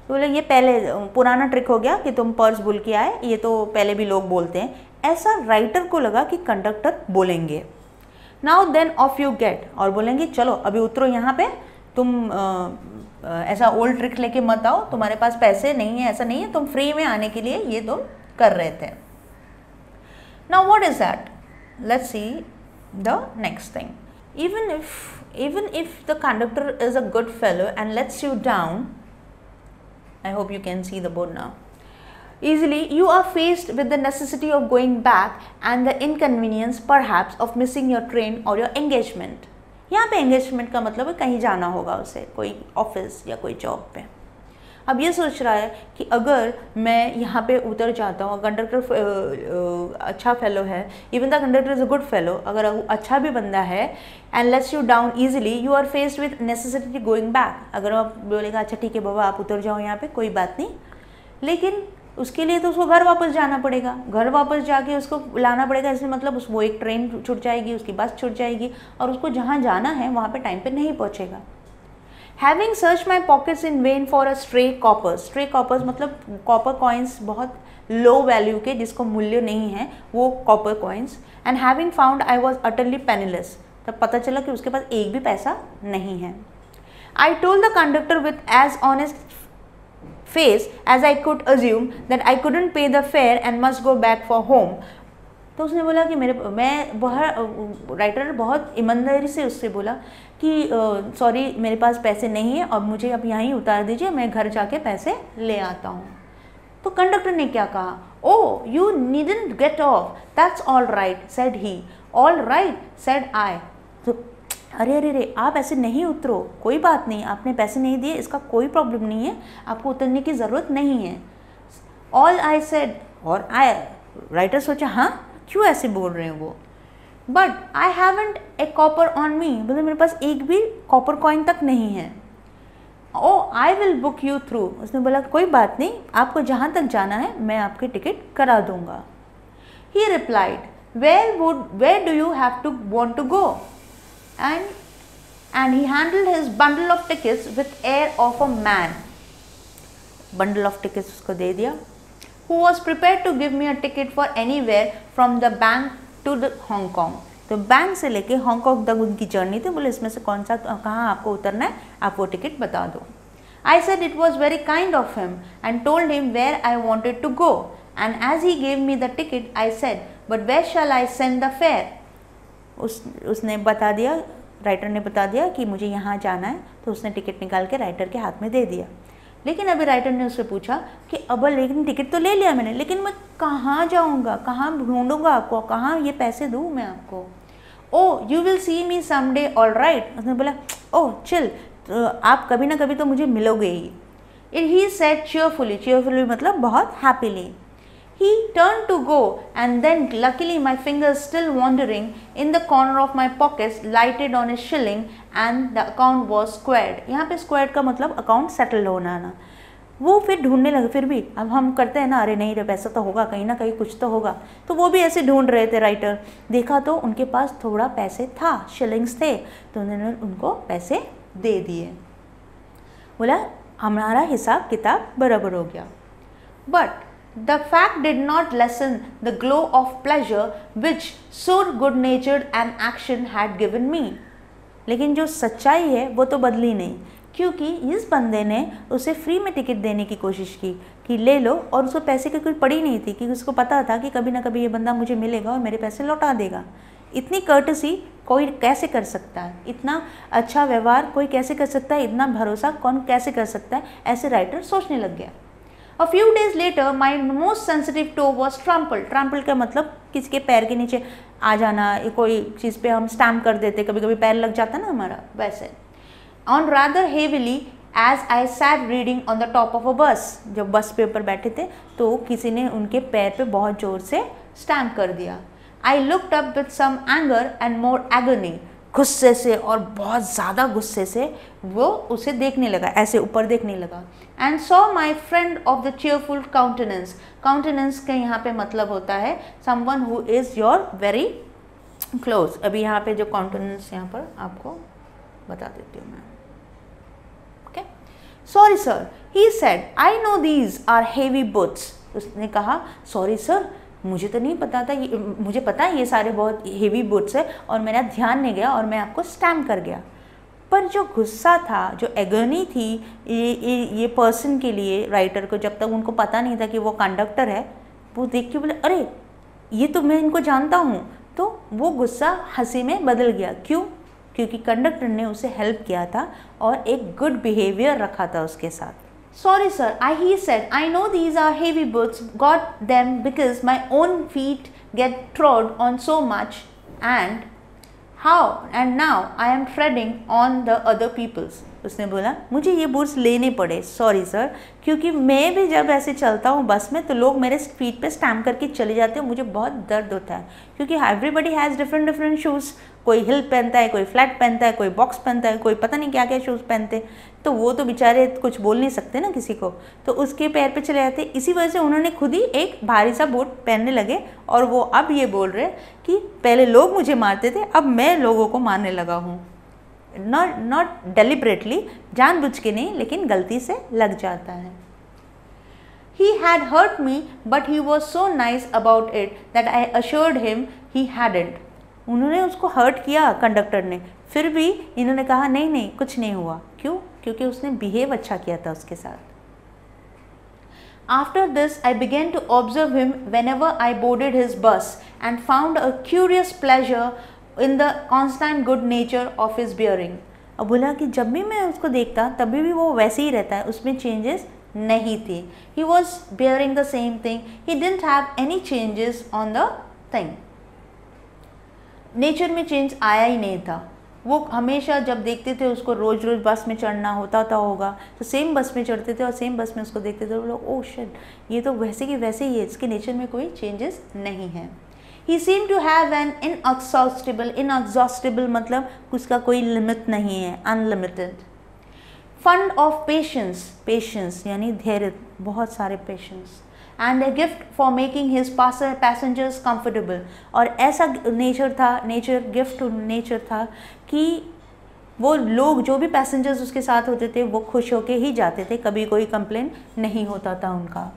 तो बोले ये पहले पुराना ट्रिक हो गया कि तुम पर्स भूल के आए, ये तो पहले भी लोग बोलते हैं. ऐसा राइटर को लगा कि कंडक्टर बोलेंगे. Now then off you get, और बोलेंगे चलो अभी उतरो यहाँ पे, तुम ऐसा ओल्ड ट्रिक लेके मत आओ, तुम्हारे पास पैसे नहीं है, ऐसा नहीं है, तुम फ्री में आने के लिए ये तुम कर रहे थे. Now what is that? Let's see the next thing. even if the conductor is a good fellow and lets you down, I hope you can see the board now, easily, you are faced with the necessity of going back and the inconvenience perhaps of missing your train or your engagement. यहाँ पे engagement का मतलब है कहीं जाना होगा उसे, कोई ऑफिस या कोई जॉब पे. अब ये सोच रहा है कि अगर मैं यहाँ पे उतर जाता हूँ, कंडक्टर अच्छा फेलो है, even the conductor is a good fellow, अगर अच्छा भी बंदा है, and lets you down easily, you are faced with necessity going back. अगर आप बोलेगा अच्छा ठीक है बाबा आप उतर जाओ यहाँ पे, कोई बात नहीं, लेकिन उसके लिए तो उसको घर वापस जाना पड़ेगा, घर वापस जाके उसको लाना पड़ेगा. इसमें मतलब वो एक ट्रेन छूट जाएगी, उसकी बस छूट जाएगी और उसको जहाँ जाना है वहाँ पे टाइम पे नहीं पहुँचेगा. Having searched my pockets in vain for a stray coppers मतलब कॉपर कॉइन्स बहुत लो वैल्यू के, जिसको मूल्य नहीं है, वो copper coins. And having found I was utterly penniless, तब पता चला कि उसके पास एक भी पैसा नहीं है. I told the conductor with as honest face as I could assume that I couldn't pay the fare and must go back for home. तो उसने बोला कि राइटर बहुत ईमानदारी से उससे बोला कि सॉरी मेरे पास पैसे नहीं है और मुझे अब यहीं उतार दीजिए, मैं घर जाके पैसे ले आता हूँ. तो कंडक्टर ने क्या कहा, oh you needn't get off, that's all right said he. All right said I. तो अरे अरे अरे आप ऐसे नहीं उतरो, कोई बात नहीं, आपने पैसे नहीं दिए, इसका कोई प्रॉब्लम नहीं है, आपको उतरने की ज़रूरत नहीं है. ऑल आई सेड, और आई, राइटर सोचा हाँ क्यों ऐसे बोल रहे हैं वो. But I haven't A copper on me, मतलब मेरे पास एक भी कॉपर कॉइन तक नहीं है. Oh I will book you through. उसने बोला कोई बात नहीं, आपको जहाँ तक जाना है मैं आपकी टिकट करा दूंगा. He replied, where do you have to want to go. And he handled his bundle of tickets with air of a man. Bundle of tickets उसको दे दिया. Who was prepared to give me a ticket for anywhere from the bank to the Hong Kong. तो bank से लेके Hong Kong तक उनकी journey थी. बोले इसमें से कौन सा कहाँ आपको उतरना है, आप वो टिकट बता दो. I said it was very kind of him and told him where I wanted to go. And as he gave me the ticket, I said, but where shall I send the fare? उसने बता दिया, writer ने बता दिया कि मुझे यहाँ जाना है. तो उसने टिकट निकाल के राइटर के हाथ में दे दिया. लेकिन अभी राइटर ने उससे पूछा कि अब लेकिन टिकट तो ले लिया मैंने, लेकिन मैं कहाँ जाऊँगा, कहाँ ढूंढूंगा आपको, कहाँ ये पैसे दूँ मैं आपको. Oh you will see me someday, all right. उसने बोला ओह चिल, तो आप कभी ना कभी तो मुझे मिलोगे ही. ही सेड चीयरफुली मतलब बहुत happily. He turned to go and then luckily my fingers still wandering in the corner of my pockets lighted on a shilling and the account was squared. यहाँ पे squared का मतलब account settle होना ना. वो फिर ढूंढने लगे. फिर भी अब हम करते हैं ना, अरे नहीं रे पैसा तो होगा कहीं ना कहीं, कुछ तो होगा. तो वो भी ऐसे ढूंढ रहे थे. राइटर देखा तो उनके पास थोड़ा पैसे था, शिलिंग्स थे, तो उन्होंने उनको पैसे दे दिए. बोला हमारा हिसाब किताब बराबर हो गया. But the fact did not lessen the glow of pleasure which so good-natured an action had given me. लेकिन जो सच्चाई है वो तो बदली नहीं, क्योंकि इस बंदे ने उसे फ्री में टिकट देने की कोशिश की कि ले लो, और उसको पैसे की कोई पड़ी नहीं थी, क्योंकि उसको पता था कि कभी ना कभी ये बंदा मुझे मिलेगा और मेरे पैसे लौटा देगा. इतनी कर्टसी कोई कैसे कर सकता है, इतना अच्छा व्यवहार कोई कैसे कर सकता है, इतना भरोसा कौन कैसे कर सकता है, ऐसे राइटर सोचने लग गया. A few days later, my most sensitive toe was trampled. Trampled का मतलब किसी के पैर के नीचे आ जाना, कोई चीज़ पे हम स्टैम्प कर देते, कभी कभी पैर लग जाता ना हमारा, वैसे. On rather heavily as I sat reading on the top of a bus. जब बस पे ऊपर बैठे थे तो किसी ने उनके पैर पे बहुत ज़ोर से स्टैम्प कर दिया. I looked up with some anger and more agony. गुस्से से और बहुत ज़्यादा गुस्से से वो उसे देखने लगा, ऐसे ऊपर देखने लगा. And saw my friend of the cheerful countenance. Countenance का यहाँ पे मतलब होता है someone who is your very close. अभी यहाँ पे जो काउंटेनेंस यहाँ पर आपको बता देती हूँ मैं. Okay, sorry sir, he said, I know these are heavy boots. उसने कहा सॉरी सर, मुझे तो नहीं पता था, मुझे पता है ये सारे बहुत हेवी बुट्स है और मेरा ध्यान नहीं गया और मैं आपको स्टैम्प कर गया. पर जो गुस्सा था, जो एगनी थी ये पर्सन के लिए, राइटर को, जब तक उनको पता नहीं था कि वो कंडक्टर है, वो देख के बोले अरे ये तो मैं इनको जानता हूँ. तो वो गुस्सा हंसी में बदल गया. क्यों? क्योंकि कंडक्टर ने उसे हेल्प किया था और एक गुड बिहेवियर रखा था उसके साथ। Sorry sir, he said, I know these are heavy boots, got them because my own feet get trod on so much and now I am treading on the other people's. उसने बोला मुझे ये boots लेने पड़े, sorry sir, क्योंकि मैं भी जब ऐसे चलता हूँ बस में तो लोग मेरे फीट पे स्टैम्प करके चले जाते हैं, मुझे बहुत दर्द होता है, क्योंकि एवरीबडी हैज़ डिफरेंट शूज़, कोई हिल पहनता है, कोई फ्लैट पहनता है, कोई बॉक्स पहनता है, कोई पता नहीं क्या क्या शूज़ पहनते, तो वो तो बेचारे कुछ बोल नहीं सकते ना किसी को, तो उसके पैर पे चले जाते। इसी वजह से उन्होंने खुद ही एक भारी सा बूट पहनने लगे और वो अब ये बोल रहे कि पहले लोग मुझे मारते थे, अब मैं लोगों को मारने लगा हूँ। नॉट डेलिबरेटली, जानबूझ के नहीं, लेकिन गलती से लग जाता है। He had hurt me, but he was so nice about it that I assured him he hadn't. उन्होंने उसको हर्ट किया कंडक्टर ने, फिर भी इन्होंने कहा नहीं नहीं कुछ नहीं हुआ। क्यों? क्योंकि उसने बिहेव अच्छा किया था उसके साथ। After this, I began to observe him whenever I boarded his bus and found a curious pleasure in the constant good nature of his bearing. अब बोला कि जब भी मैं उसको देखता तभी भी वो वैसे ही रहता है, उसमें चेंजेस नहीं थी। He was bearing the same thing. He didn't have any changes on the thing. Nature में चेंज आया ही नहीं था। वो हमेशा जब देखते थे उसको रोज़ रोज़ बस में चढ़ना होता होगा तो सेम बस में चढ़ते थे और सेम बस में उसको देखते थे, वो लोग ओह शिट, ये तो वैसे की वैसे ही है, इसके नेचर में कोई चेंजेस नहीं है। He seemed to have an inexhaustible मतलब उसका कोई लिमिट नहीं है, अनलिमिटेड। फंड ऑफ पेशेंस यानी धैर्य, बहुत सारे patience, and a gift for making his passengers comfortable. और ऐसा गिफ्ट नेचर था कि वो लोग जो भी पैसेंजर्स उसके साथ होते थे वो खुश होके ही जाते थे, कभी कोई कंप्लेन नहीं होता था उनका।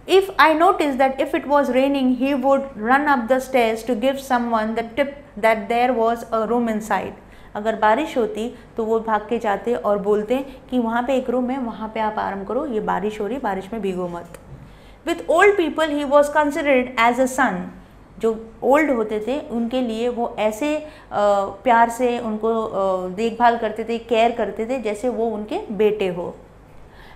If I noticed that if it was raining, he would run up the stairs to give someone the tip that there was a room inside. अगर बारिश होती तो वो भाग के जाते और बोलते कि वहाँ पे एक रूम है, वहाँ पे आप आराम करो, ये बारिश हो रही, बारिश में भीगो मत। With old people he was considered as a son. जो ओल्ड होते थे उनके लिए वो ऐसे प्यार से उनको देखभाल करते थे, केयर करते थे जैसे वो उनके बेटे हो।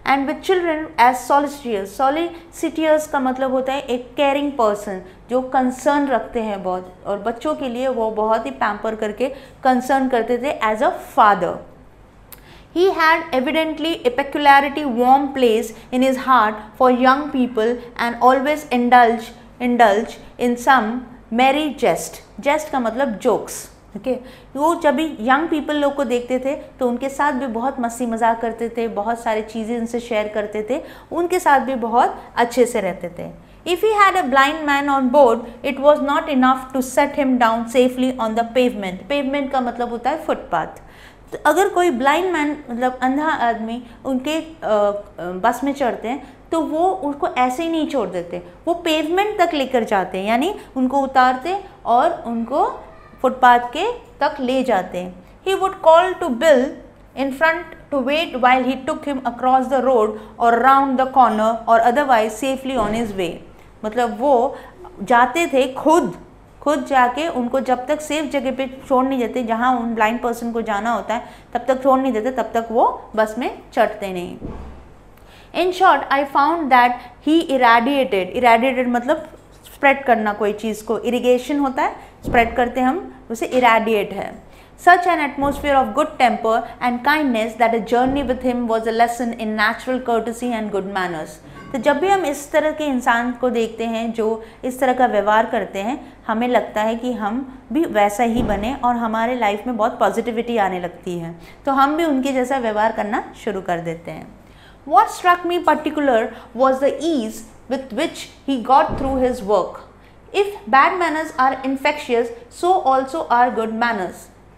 एंड विथ चिल्ड्रन एज सॉलिसिटियर्स का मतलब होता है एक केयरिंग पर्सन जो कंसर्न रखते हैं बहुत, और बच्चों के लिए वो बहुत ही पैम्पर करके कंसर्न करते थे as a father. He had evidently a peculiarity warm place in his heart for young people and always indulge in some merry jest का मतलब jokes। ओके, वो जब भी यंग पीपल लोग को देखते थे तो उनके साथ भी बहुत मस्ती मजाक करते थे, बहुत सारी चीज़ें उनसे शेयर करते थे, उनके साथ भी बहुत अच्छे से रहते थे। If he had a blind man on board, it was not enough to set him down safely on the pavement. Pavement का मतलब होता है फुटपाथ। तो अगर कोई ब्लाइंड मैन मतलब अंधा आदमी उनके बस में चढ़ते हैं तो वो उसको ऐसे ही नहीं छोड़ देते, वो पेवमेंट तक लेकर जाते हैं, यानी उनको उतारते और उनको फुटपाथ के तक ले जाते हैं। He would call to Bill in front to wait while he took him across the road or round the corner or otherwise safely on his way. मतलब वो जाते थे खुद जाके उनको जब तक सेफ जगह पे छोड़ नहीं देते, जहाँ उन ब्लाइंड पर्सन को जाना होता है तब तक छोड़ नहीं देते, तब तक वो बस में चढ़ते नहीं। In short, I found that he irradiated मतलब स्प्रेड करना कोई चीज़ को, इरिगेशन होता है, स्प्रेड करते हम उसे इरेडिएट है। Such an atmosphere of good temper and kindness that a journey with him was a lesson in natural courtesy and good manners. तो जब भी हम इस तरह के इंसान को देखते हैं जो इस तरह का व्यवहार करते हैं, हमें लगता है कि हम भी वैसा ही बने और हमारे लाइफ में बहुत पॉजिटिविटी आने लगती है, तो हम भी उनके जैसा व्यवहार करना शुरू कर देते हैं। What struck me particular was the ease with which he got through his work. If bad manners are infectious, so also are good manners.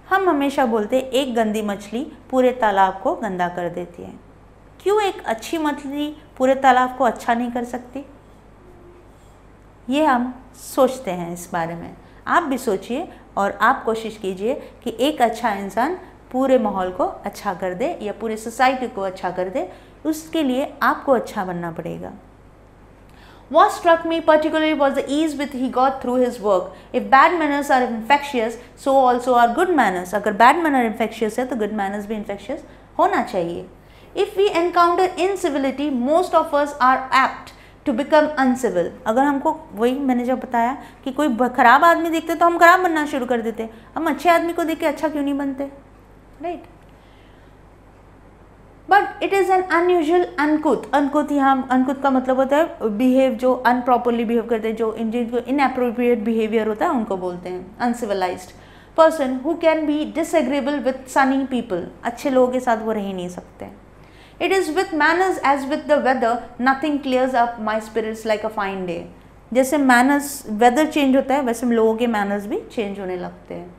हम हमेशा बोलते हैं एक गंदी मछली पूरे तालाब को गंदा कर देती है। क्यों एक अच्छी मछली पूरे तालाब को अच्छा नहीं कर सकती? ये हम सोचते हैं इस बारे में। आप भी सोचिए और आप कोशिश कीजिए कि एक अच्छा इंसान पूरे माहौल को अच्छा कर दे या पूरे सोसाइटी को अच्छा कर दे, उसके लिए आपको अच्छा बनना पड़ेगा। What struck me particularly was the ease with he got through his work. If bad manners are infectious, so also are good manners. अगर bad manner infectious है तो good manners भी infectious होना चाहिए. If we encounter incivility, most of us are apt to become uncivil. अगर हमको वही मैंने जब बताया कि कोई खराब आदमी देखते तो हम खराब बनना शुरू कर देते, हम अच्छे आदमी को देख के अच्छा क्यों नहीं बनते, right? But it is an unusual uncouth यहाँ अनकुथ का मतलब होता है बिहेव, जो अनप्रॉपरली बिहेव करते हैं, जो जिनको इनएप्रोप्रिएट बिहेवियर होता है उनको बोलते हैं uncivilized person who can be disagreeable with sunny people. अच्छे लोगों के साथ वो रह ही नहीं सकते. It is with manners as with the weather, nothing clears up my spirits like a fine day. जैसे मैनर्स वेदर चेंज होता है वैसे लोगों के मैनर्स भी चेंज होने लगते हैं.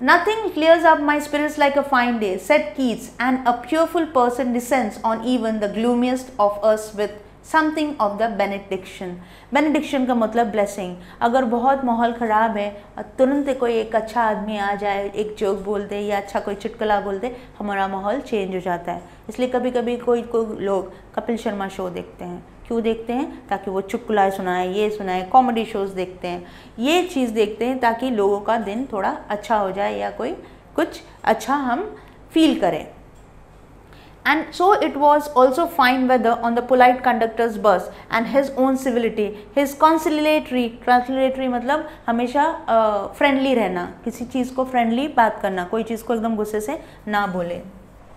Nothing clears up my spirits like a fine day, said Keats, and a cheerful person descends on even the gloomiest of us with something of the benediction. Benediction का मतलब blessing. अगर बहुत माहौल ख़राब है और तुरंत कोई एक अच्छा आदमी आ जाए, एक जोक बोल दे या अच्छा कोई चुटकुला बोल दे, हमारा माहौल चेंज हो जाता है. इसलिए कभी कभी कोई लोग कपिल शर्मा शो देखते हैं. क्यों देखते हैं? ताकि वो चुटकुला सुनाए, ये सुनाए. कॉमेडी शोज़ देखते हैं, ये चीज़ देखते हैं ताकि लोगों का दिन थोड़ा अच्छा हो जाए या कोई कुछ अच्छा हम फील करें. And so it was also fine weather on the polite conductor's bus and his own civility, his conciliatory. ट्रांसलेटरी मतलब हमेशा फ्रेंडली रहना, किसी चीज़ को फ्रेंडली बात करना, कोई चीज़ को एकदम गुस्से से ना बोले.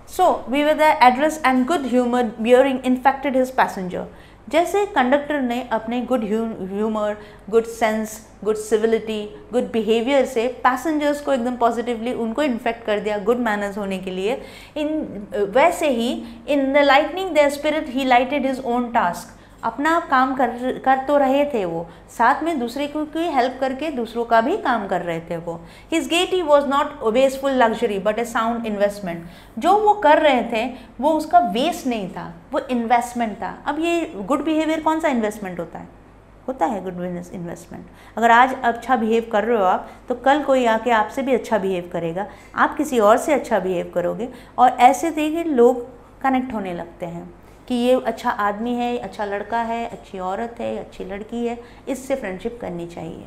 So we with the address and good humour bearing infected his passenger. जैसे कंडक्टर ने अपने good humour, good sense, good civility, good behaviour से पैसेंजर्स को एकदम पॉजिटिवली उनको इन्फेक्ट कर दिया गुड मैनर्स होने के लिए, वैसे ही in the lightening their spirit he lighted his own task. अपना काम कर तो रहे थे वो, साथ में दूसरे को की हेल्प करके दूसरों का भी काम कर रहे थे वो. His Getty was not wasteful luxury but A sound investment. जो वो कर रहे थे वो उसका वेस्ट नहीं था, वो इन्वेस्टमेंट था. अब ये गुड बिहेवियर कौन सा इन्वेस्टमेंट होता है? होता है गुड इन्वेस्टमेंट. अगर आज अच्छा बिहेव कर रहे हो आप, तो कल कोई आके आपसे भी अच्छा बिहेव करेगा, आप किसी और से अच्छा बिहेव करोगे, और ऐसे देखिए लोग कनेक्ट होने लगते हैं कि ये अच्छा आदमी है, अच्छा लड़का है, अच्छी औरत है, अच्छी लड़की है, इससे फ्रेंडशिप करनी चाहिए.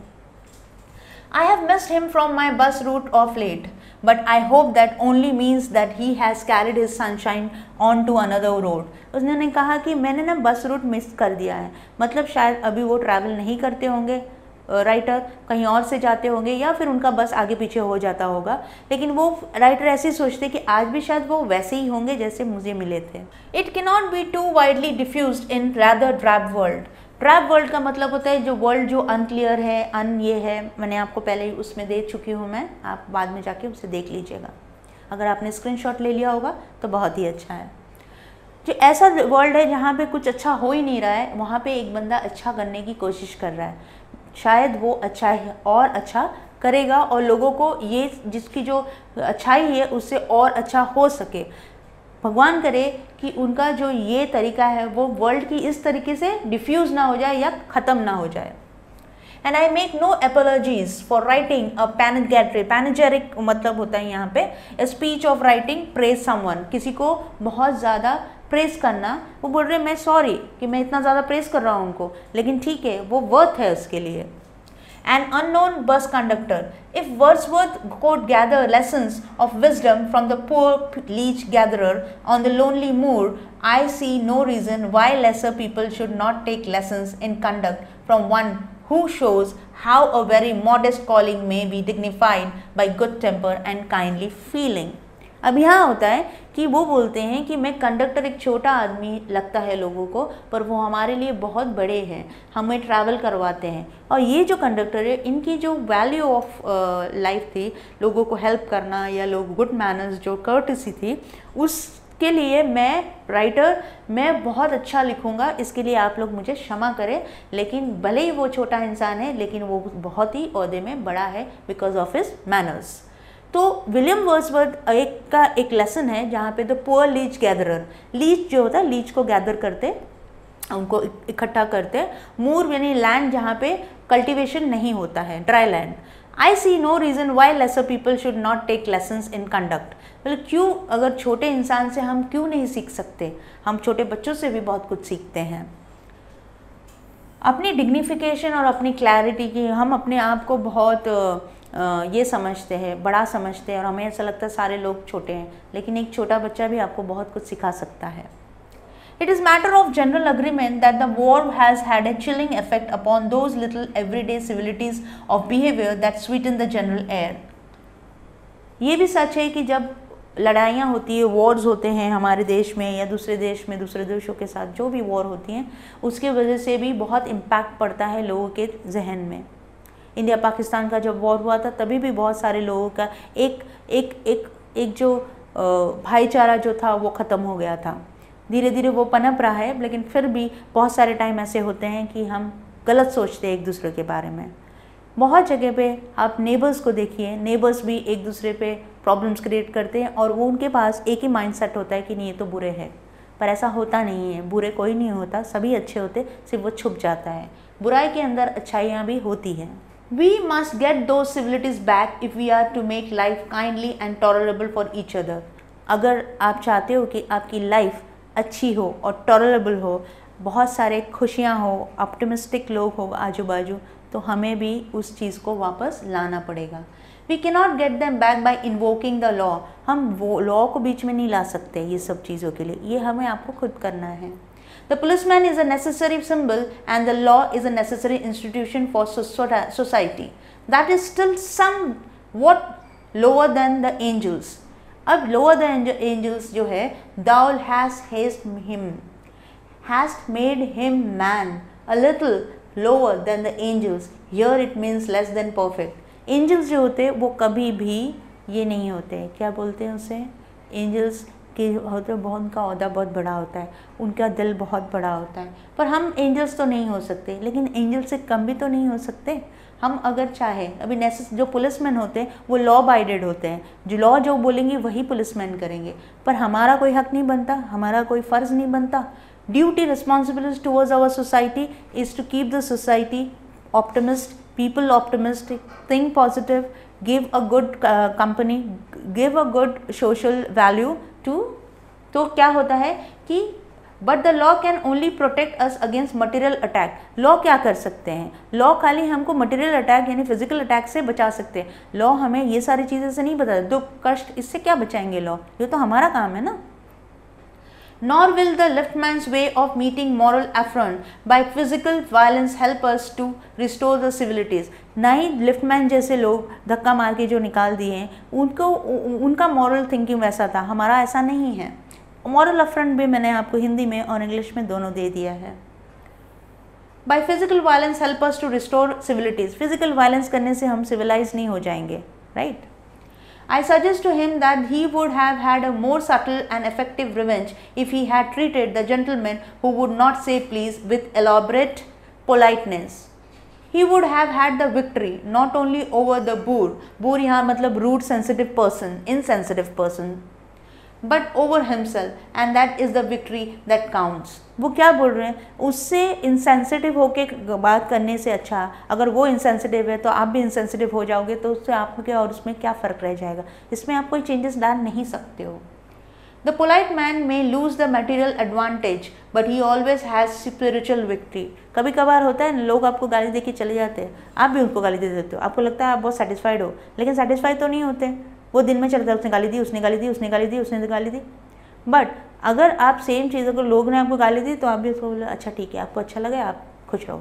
I have missed him from my bus route of late, but I hope that only means that he has carried his sunshine on to another road. उसने कहा कि मैंने ना बस रूट मिस कर दिया है, मतलब शायद अभी वो ट्रैवल नहीं करते होंगे, राइटर कहीं और से जाते होंगे या फिर उनका बस आगे पीछे हो जाता होगा, लेकिन वो राइटर ऐसे सोचते कि आज भी शायद वो वैसे ही होंगे जैसे मुझे मिले थे. It can not be too widely diffused in rather drab world. Drab world का मतलब होता है जो वर्ल्ड जो अनक्लियर है, ये है, मैंने आपको पहले ही उसमें दे चुकी हूँ मैं, आप बाद में जाके उसे देख लीजिएगा. अगर आपने स्क्रीनशॉट ले लिया होगा तो बहुत ही अच्छा है. जो ऐसा वर्ल्ड है जहाँ पे कुछ अच्छा हो ही नहीं रहा है, वहाँ पे एक बंदा अच्छा करने की कोशिश कर रहा है, शायद वो अच्छा है और अच्छा करेगा और लोगों को ये जिसकी जो अच्छाई है उससे और अच्छा हो सके. भगवान करे कि उनका जो ये तरीका है वो वर्ल्ड की इस तरीके से डिफ्यूज़ ना हो जाए या ख़त्म ना हो जाए. And I make no apologies for writing a पैनेगेट्री. पैनेजेरिक मतलब होता है यहाँ पे a speech of writing praise someone, किसी को बहुत ज़्यादा प्रेस करना. वो बोल रहे मैं सॉरी कि मैं इतना ज़्यादा प्रेस कर रहा हूँ उनको, लेकिन ठीक है वो वर्थ है उसके लिए. An unknown bus conductor. If Wordsworth could gather lessons of wisdom from the poor leech gatherer on the lonely moor, I see no reason why lesser people should not take lessons in conduct from one who shows how a very modest calling may be dignified by good temper and kindly feeling. अब यहाँ होता है कि वो बोलते हैं कि मैं कंडक्टर एक छोटा आदमी लगता है लोगों को, पर वो हमारे लिए बहुत बड़े हैं, हमें ट्रैवल करवाते हैं. और ये जो कंडक्टर है इनकी जो वैल्यू ऑफ लाइफ थी, लोगों को हेल्प करना या लोग गुड मैनर्स जो कर्टेसी थी, उसके लिए मैं राइटर मैं बहुत अच्छा लिखूँगा. इसके लिए आप लोग मुझे क्षमा करें, लेकिन भले ही वो छोटा इंसान है लेकिन वो बहुत ही ओहदे में बड़ा है बिकॉज ऑफ हिज मैनर्स. तो विलियम वर्ड्सवर्थ एक लेसन है जहाँ पे the poor leech gatherer, leech जो होता है लीच को गैदर करते, उनको इकट्ठा करते. मूर यानी लैंड जहाँ पे कल्टीवेशन नहीं होता है, dry land. I see no reason why lesser people should not take lessons in conduct. मतलब क्यों, अगर छोटे इंसान से हम क्यों नहीं सीख सकते, हम छोटे बच्चों से भी बहुत कुछ सीखते हैं। अपनी डिग्निफिकेशन और अपनी क्लैरिटी की, हम अपने आप को बहुत ये समझते हैं, बड़ा समझते हैं, और हमें ऐसा लगता है सारे लोग छोटे हैं, लेकिन एक छोटा बच्चा भी आपको बहुत कुछ सिखा सकता है। It is matter of general agreement that the war has had a chilling effect upon those little everyday civilities of behavior that sweeten the general air. ये भी सच है कि जब लड़ाइयाँ होती है, वॉर्स होते हैं हमारे देश में या दूसरे देश में, दूसरे देशों के साथ जो भी वॉर होती हैं, उसके वजह से भी बहुत इम्पैक्ट पड़ता है लोगों के जहन में। इंडिया पाकिस्तान का जब वॉर हुआ था तभी भी बहुत सारे लोगों का एक जो भाईचारा जो था वो ख़त्म हो गया था। धीरे धीरे वो पनप रहा है, लेकिन फिर भी बहुत सारे टाइम ऐसे होते हैं कि हम गलत सोचते हैं एक दूसरे के बारे में। बहुत जगह पे आप नेबर्स को देखिए, नेबर्स भी एक दूसरे पे प्रॉब्लम्स क्रिएट करते हैं और वो उनके पास एक ही माइंडसेट होता है कि नहीं ये तो बुरे हैं, पर ऐसा होता नहीं है। बुरे कोई नहीं होता, सभी अच्छे होते, सिर्फ वो छुप जाता है। बुराई के अंदर अच्छाइयाँ भी होती हैं। We must get those civilities back if we are to make life kindly and tolerable for each other. अगर आप चाहते हो कि आपकी लाइफ अच्छी हो और टॉलरेबल हो, बहुत सारे खुशियाँ हो, ऑप्टिमिस्टिक लोग हो आजू बाजू, तो हमें भी उस चीज़ को वापस लाना पड़ेगा। We cannot get them back by invoking the law. हम वो लॉ को बीच में नहीं ला सकते ये सब चीज़ों के लिए, ये हमें आपको खुद करना है। The policeman is a necessary symbol and the law is a necessary institution for society. That is still somewhat lower than the angels. अब lower than angels जो है, thou hast made him man, a little lower than the angels. Here it means less than perfect. Angels जो होते हैं वो कभी भी ये नहीं होते, क्या बोलते हैं उसे, angels कि होते बहुत, उनका ओहदा बहुत बड़ा होता है, उनका दिल बहुत बड़ा होता है, पर हम एंजल्स तो नहीं हो सकते, लेकिन एंजल से कम भी तो नहीं हो सकते। हम अगर चाहे, अभी जो पुलिसमैन होते हैं वो लॉ बाइडेड होते हैं, जो लॉ जो बोलेंगे वही पुलिसमैन करेंगे, पर हमारा कोई हक नहीं बनता, हमारा कोई फ़र्ज़ नहीं बनता। Duty responsibility towards our society is to keep the society optimist, people optimistic, think positive, give a good company, give a good social value to। तो क्या होता है कि but the law can only protect us against material attack. Law क्या कर सकते हैं, law खाली हमको मटेरियल अटैक यानी फिजिकल अटैक से बचा सकते हैं। लॉ हमें ये सारी चीज़ें से नहीं बता, दुख कष्ट इससे क्या बचाएंगे लॉ, ये तो हमारा काम है ना। Nor will the liftman's way of meeting moral affront by physical violence help us to restore the civilities। ना ही लिफ्टमैन जैसे लोग धक्का मार के जो निकाल दिए हैं उनका मॉरल थिंकिंग वैसा था, हमारा ऐसा नहीं है। मॉरल अफ्रंट भी मैंने आपको हिंदी में और इंग्लिश में दोनों दे दिया है। By physical violence help us to restore civilities। Physical violence करने से हम सिविलाइज नहीं हो जाएंगे, right. I suggest to him that he would have had a more subtle and effective revenge if he had treated the gentleman who would not say please with elaborate politeness. He would have had the victory not only over the boor, boor यहाँ मतलब rude, sensitive person, insensitive person, but over himself, and that is the victory that counts। वो क्या बोल रहे हैं, उससे insensitive होके बात करने से अच्छा अगर वो इंसेंसिटिव है तो आप भी इंसेंसिटिव हो जाओगे, तो उससे आपके और उसमें क्या फ़र्क रह जाएगा, इसमें आप कोई चेंजेस डाल नहीं सकते हो। The polite man may lose the material advantage, but he always has spiritual victory। कभी कभार होता है लोग आपको गाली दे के चले जाते हैं, आप भी उनको गाली दे देते हो, आपको लगता है आप बहुत सेटिस्फाइड हो, लेकिन सेटिस्फाइड तो नहीं होते, वो दिन में चलता है, उसने गाली दी, उसने गाली दी, उसने गाली दी, उसने गाली दी। बट अगर आप सेम चीज़ अगर लोग ने आपको गाली दी तो आप भी उसको बोले अच्छा ठीक है, आपको अच्छा लगा, आप खुश रहो,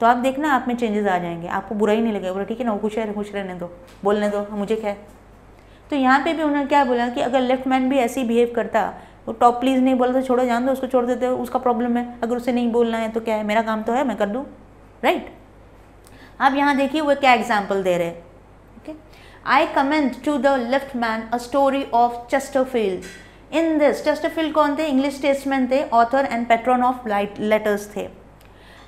तो आप देखना आप में चेंजेस आ जाएंगे, आपको बुरा ही नहीं लगेगा, बोला ठीक है ना, वो खुश रहने दो, बोलने दो, मुझे क्या है। तो यहाँ पे भी उन्होंने क्या बोला कि अगर लेफ्ट मैन भी ऐसे ही बिहेव करता, वो टॉप प्लीज़ नहीं बोला तो छोड़ो, जान दो उसको, छोड़ देते हो, उसका प्रॉब्लम है, अगर उसे नहीं बोलना है तो क्या है, मेरा काम तो है, मैं कर दूँ, राइट। अब यहाँ देखिए वो क्या एग्जाम्पल दे रहे हैं। I commend to the liftman a story of Chesterfield। In this, Chesterfield कौन थे, इंग्लिश स्टेट्समैन थे, author and pattern of letters थे।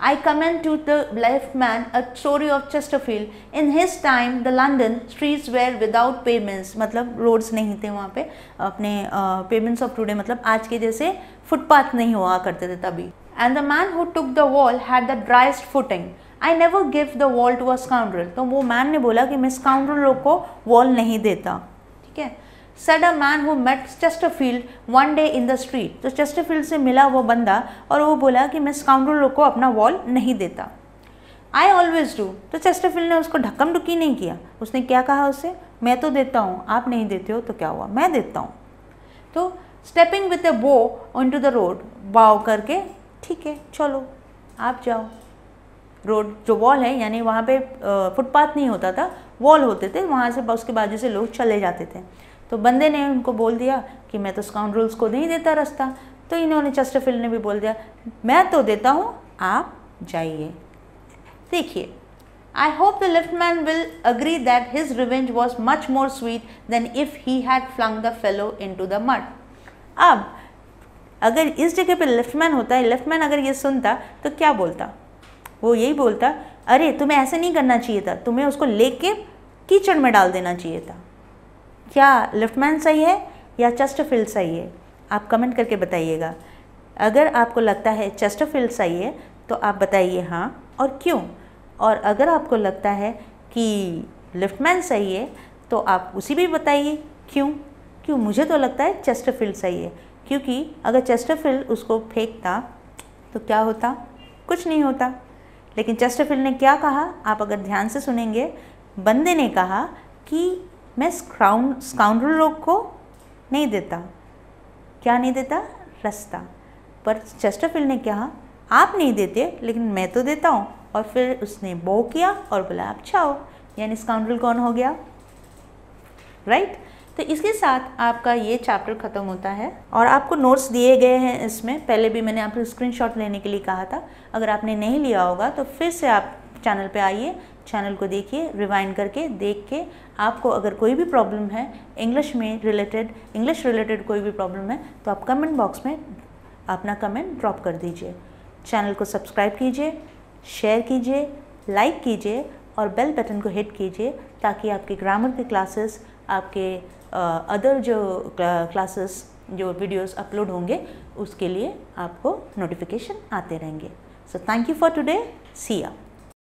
I commend to the liftman a story of Chesterfield। In his time, the London streets were without pavements, मतलब roads नहीं थे वहाँ पे, अपने payments of today मतलब आज के जैसे फुटपाथ नहीं हुआ करते थे तभी। And the man who took the wall had the driest footing। I never give the wall to a scoundrel, तो वो मैन ने बोला कि मैं स्काउंड्रल को वॉल नहीं देता, ठीक है। Said a man who met Chesterfield one day in the street, तो चेस्टरफील्ड से मिला वो बंदा और वो बोला कि मैं स्काउंड्रल को अपना वॉल नहीं देता। I always do, तो चेस्टरफील्ड ने उसको ढक्कम ढुकी नहीं किया, उसने क्या कहा उससे, मैं तो देता हूँ, आप नहीं देते हो तो क्या हुआ, मैं देता हूँ। तो स्टेपिंग विद अ बो ऑन टू द रोड, बाव करके ठीक है चलो आप जाओ। रोड जो वॉल है, यानी वहाँ पे फुटपाथ नहीं होता था, वॉल होते थे, वहाँ से उसके बाजू से लोग चले जाते थे। तो बंदे ने उनको बोल दिया कि मैं तो स्काउंड्रल्स को नहीं देता रास्ता, तो इन्होंने चेस्टरफील्ड ने भी बोल दिया मैं तो देता हूँ, आप जाइए। देखिए, I hope the liftman will agree that his revenge was much more sweet than if he had flung the fellow into the mud. अब अगर इस जगह पे लिफ्टमैन होता है, लिफ्टमैन अगर ये सुनता तो क्या बोलता, वो यही बोलता अरे तुम्हें ऐसे नहीं करना चाहिए था, तुम्हें उसको लेके कीचड़ में डाल देना चाहिए था। क्या लिफ्टमैन सही है या चेस्टरफील्ड सही है, आप कमेंट करके बताइएगा। अगर आपको लगता है चेस्टरफील्ड सही है तो आप बताइए हाँ और क्यों, और अगर आपको लगता है कि लिफ्टमैन सही है तो आप उसी भी बताइए क्यों। मुझे तो लगता है चेस्टरफील्ड सही है, क्योंकि अगर चेस्टरफील्ड उसको फेंकता तो क्या होता, कुछ नहीं होता। लेकिन चेस्टरफील्ड ने क्या कहा, आप अगर ध्यान से सुनेंगे, बंदे ने कहा कि मैं स्काउंड्रल लोग को नहीं देता, क्या नहीं देता, रास्ता। पर चेस्टरफील्ड ने कहा आप नहीं देते लेकिन मैं तो देता हूँ, और फिर उसने बो किया और बोला आप जाओ, यानी स्काउंड्रल कौन हो गया, राइट। तो इसके साथ आपका ये चैप्टर ख़त्म होता है और आपको नोट्स दिए गए हैं इसमें। पहले भी मैंने आपको स्क्रीनशॉट लेने के लिए कहा था, अगर आपने नहीं लिया होगा तो फिर से आप चैनल पे आइए, चैनल को देखिए, रिवाइंड करके देख के आपको अगर कोई भी प्रॉब्लम है इंग्लिश रिलेटेड कोई भी प्रॉब्लम है तो आप कमेंट बॉक्स में अपना कमेंट ड्रॉप कर दीजिए। चैनल को सब्सक्राइब कीजिए, शेयर कीजिए, लाइक कीजिए और बेल बटन को हिट कीजिए ताकि आपके ग्रामर के क्लासेस, आपके अदर जो क्लासेस जो वीडियोस अपलोड होंगे उसके लिए आपको नोटिफिकेशन आते रहेंगे। So thank you for today, see या।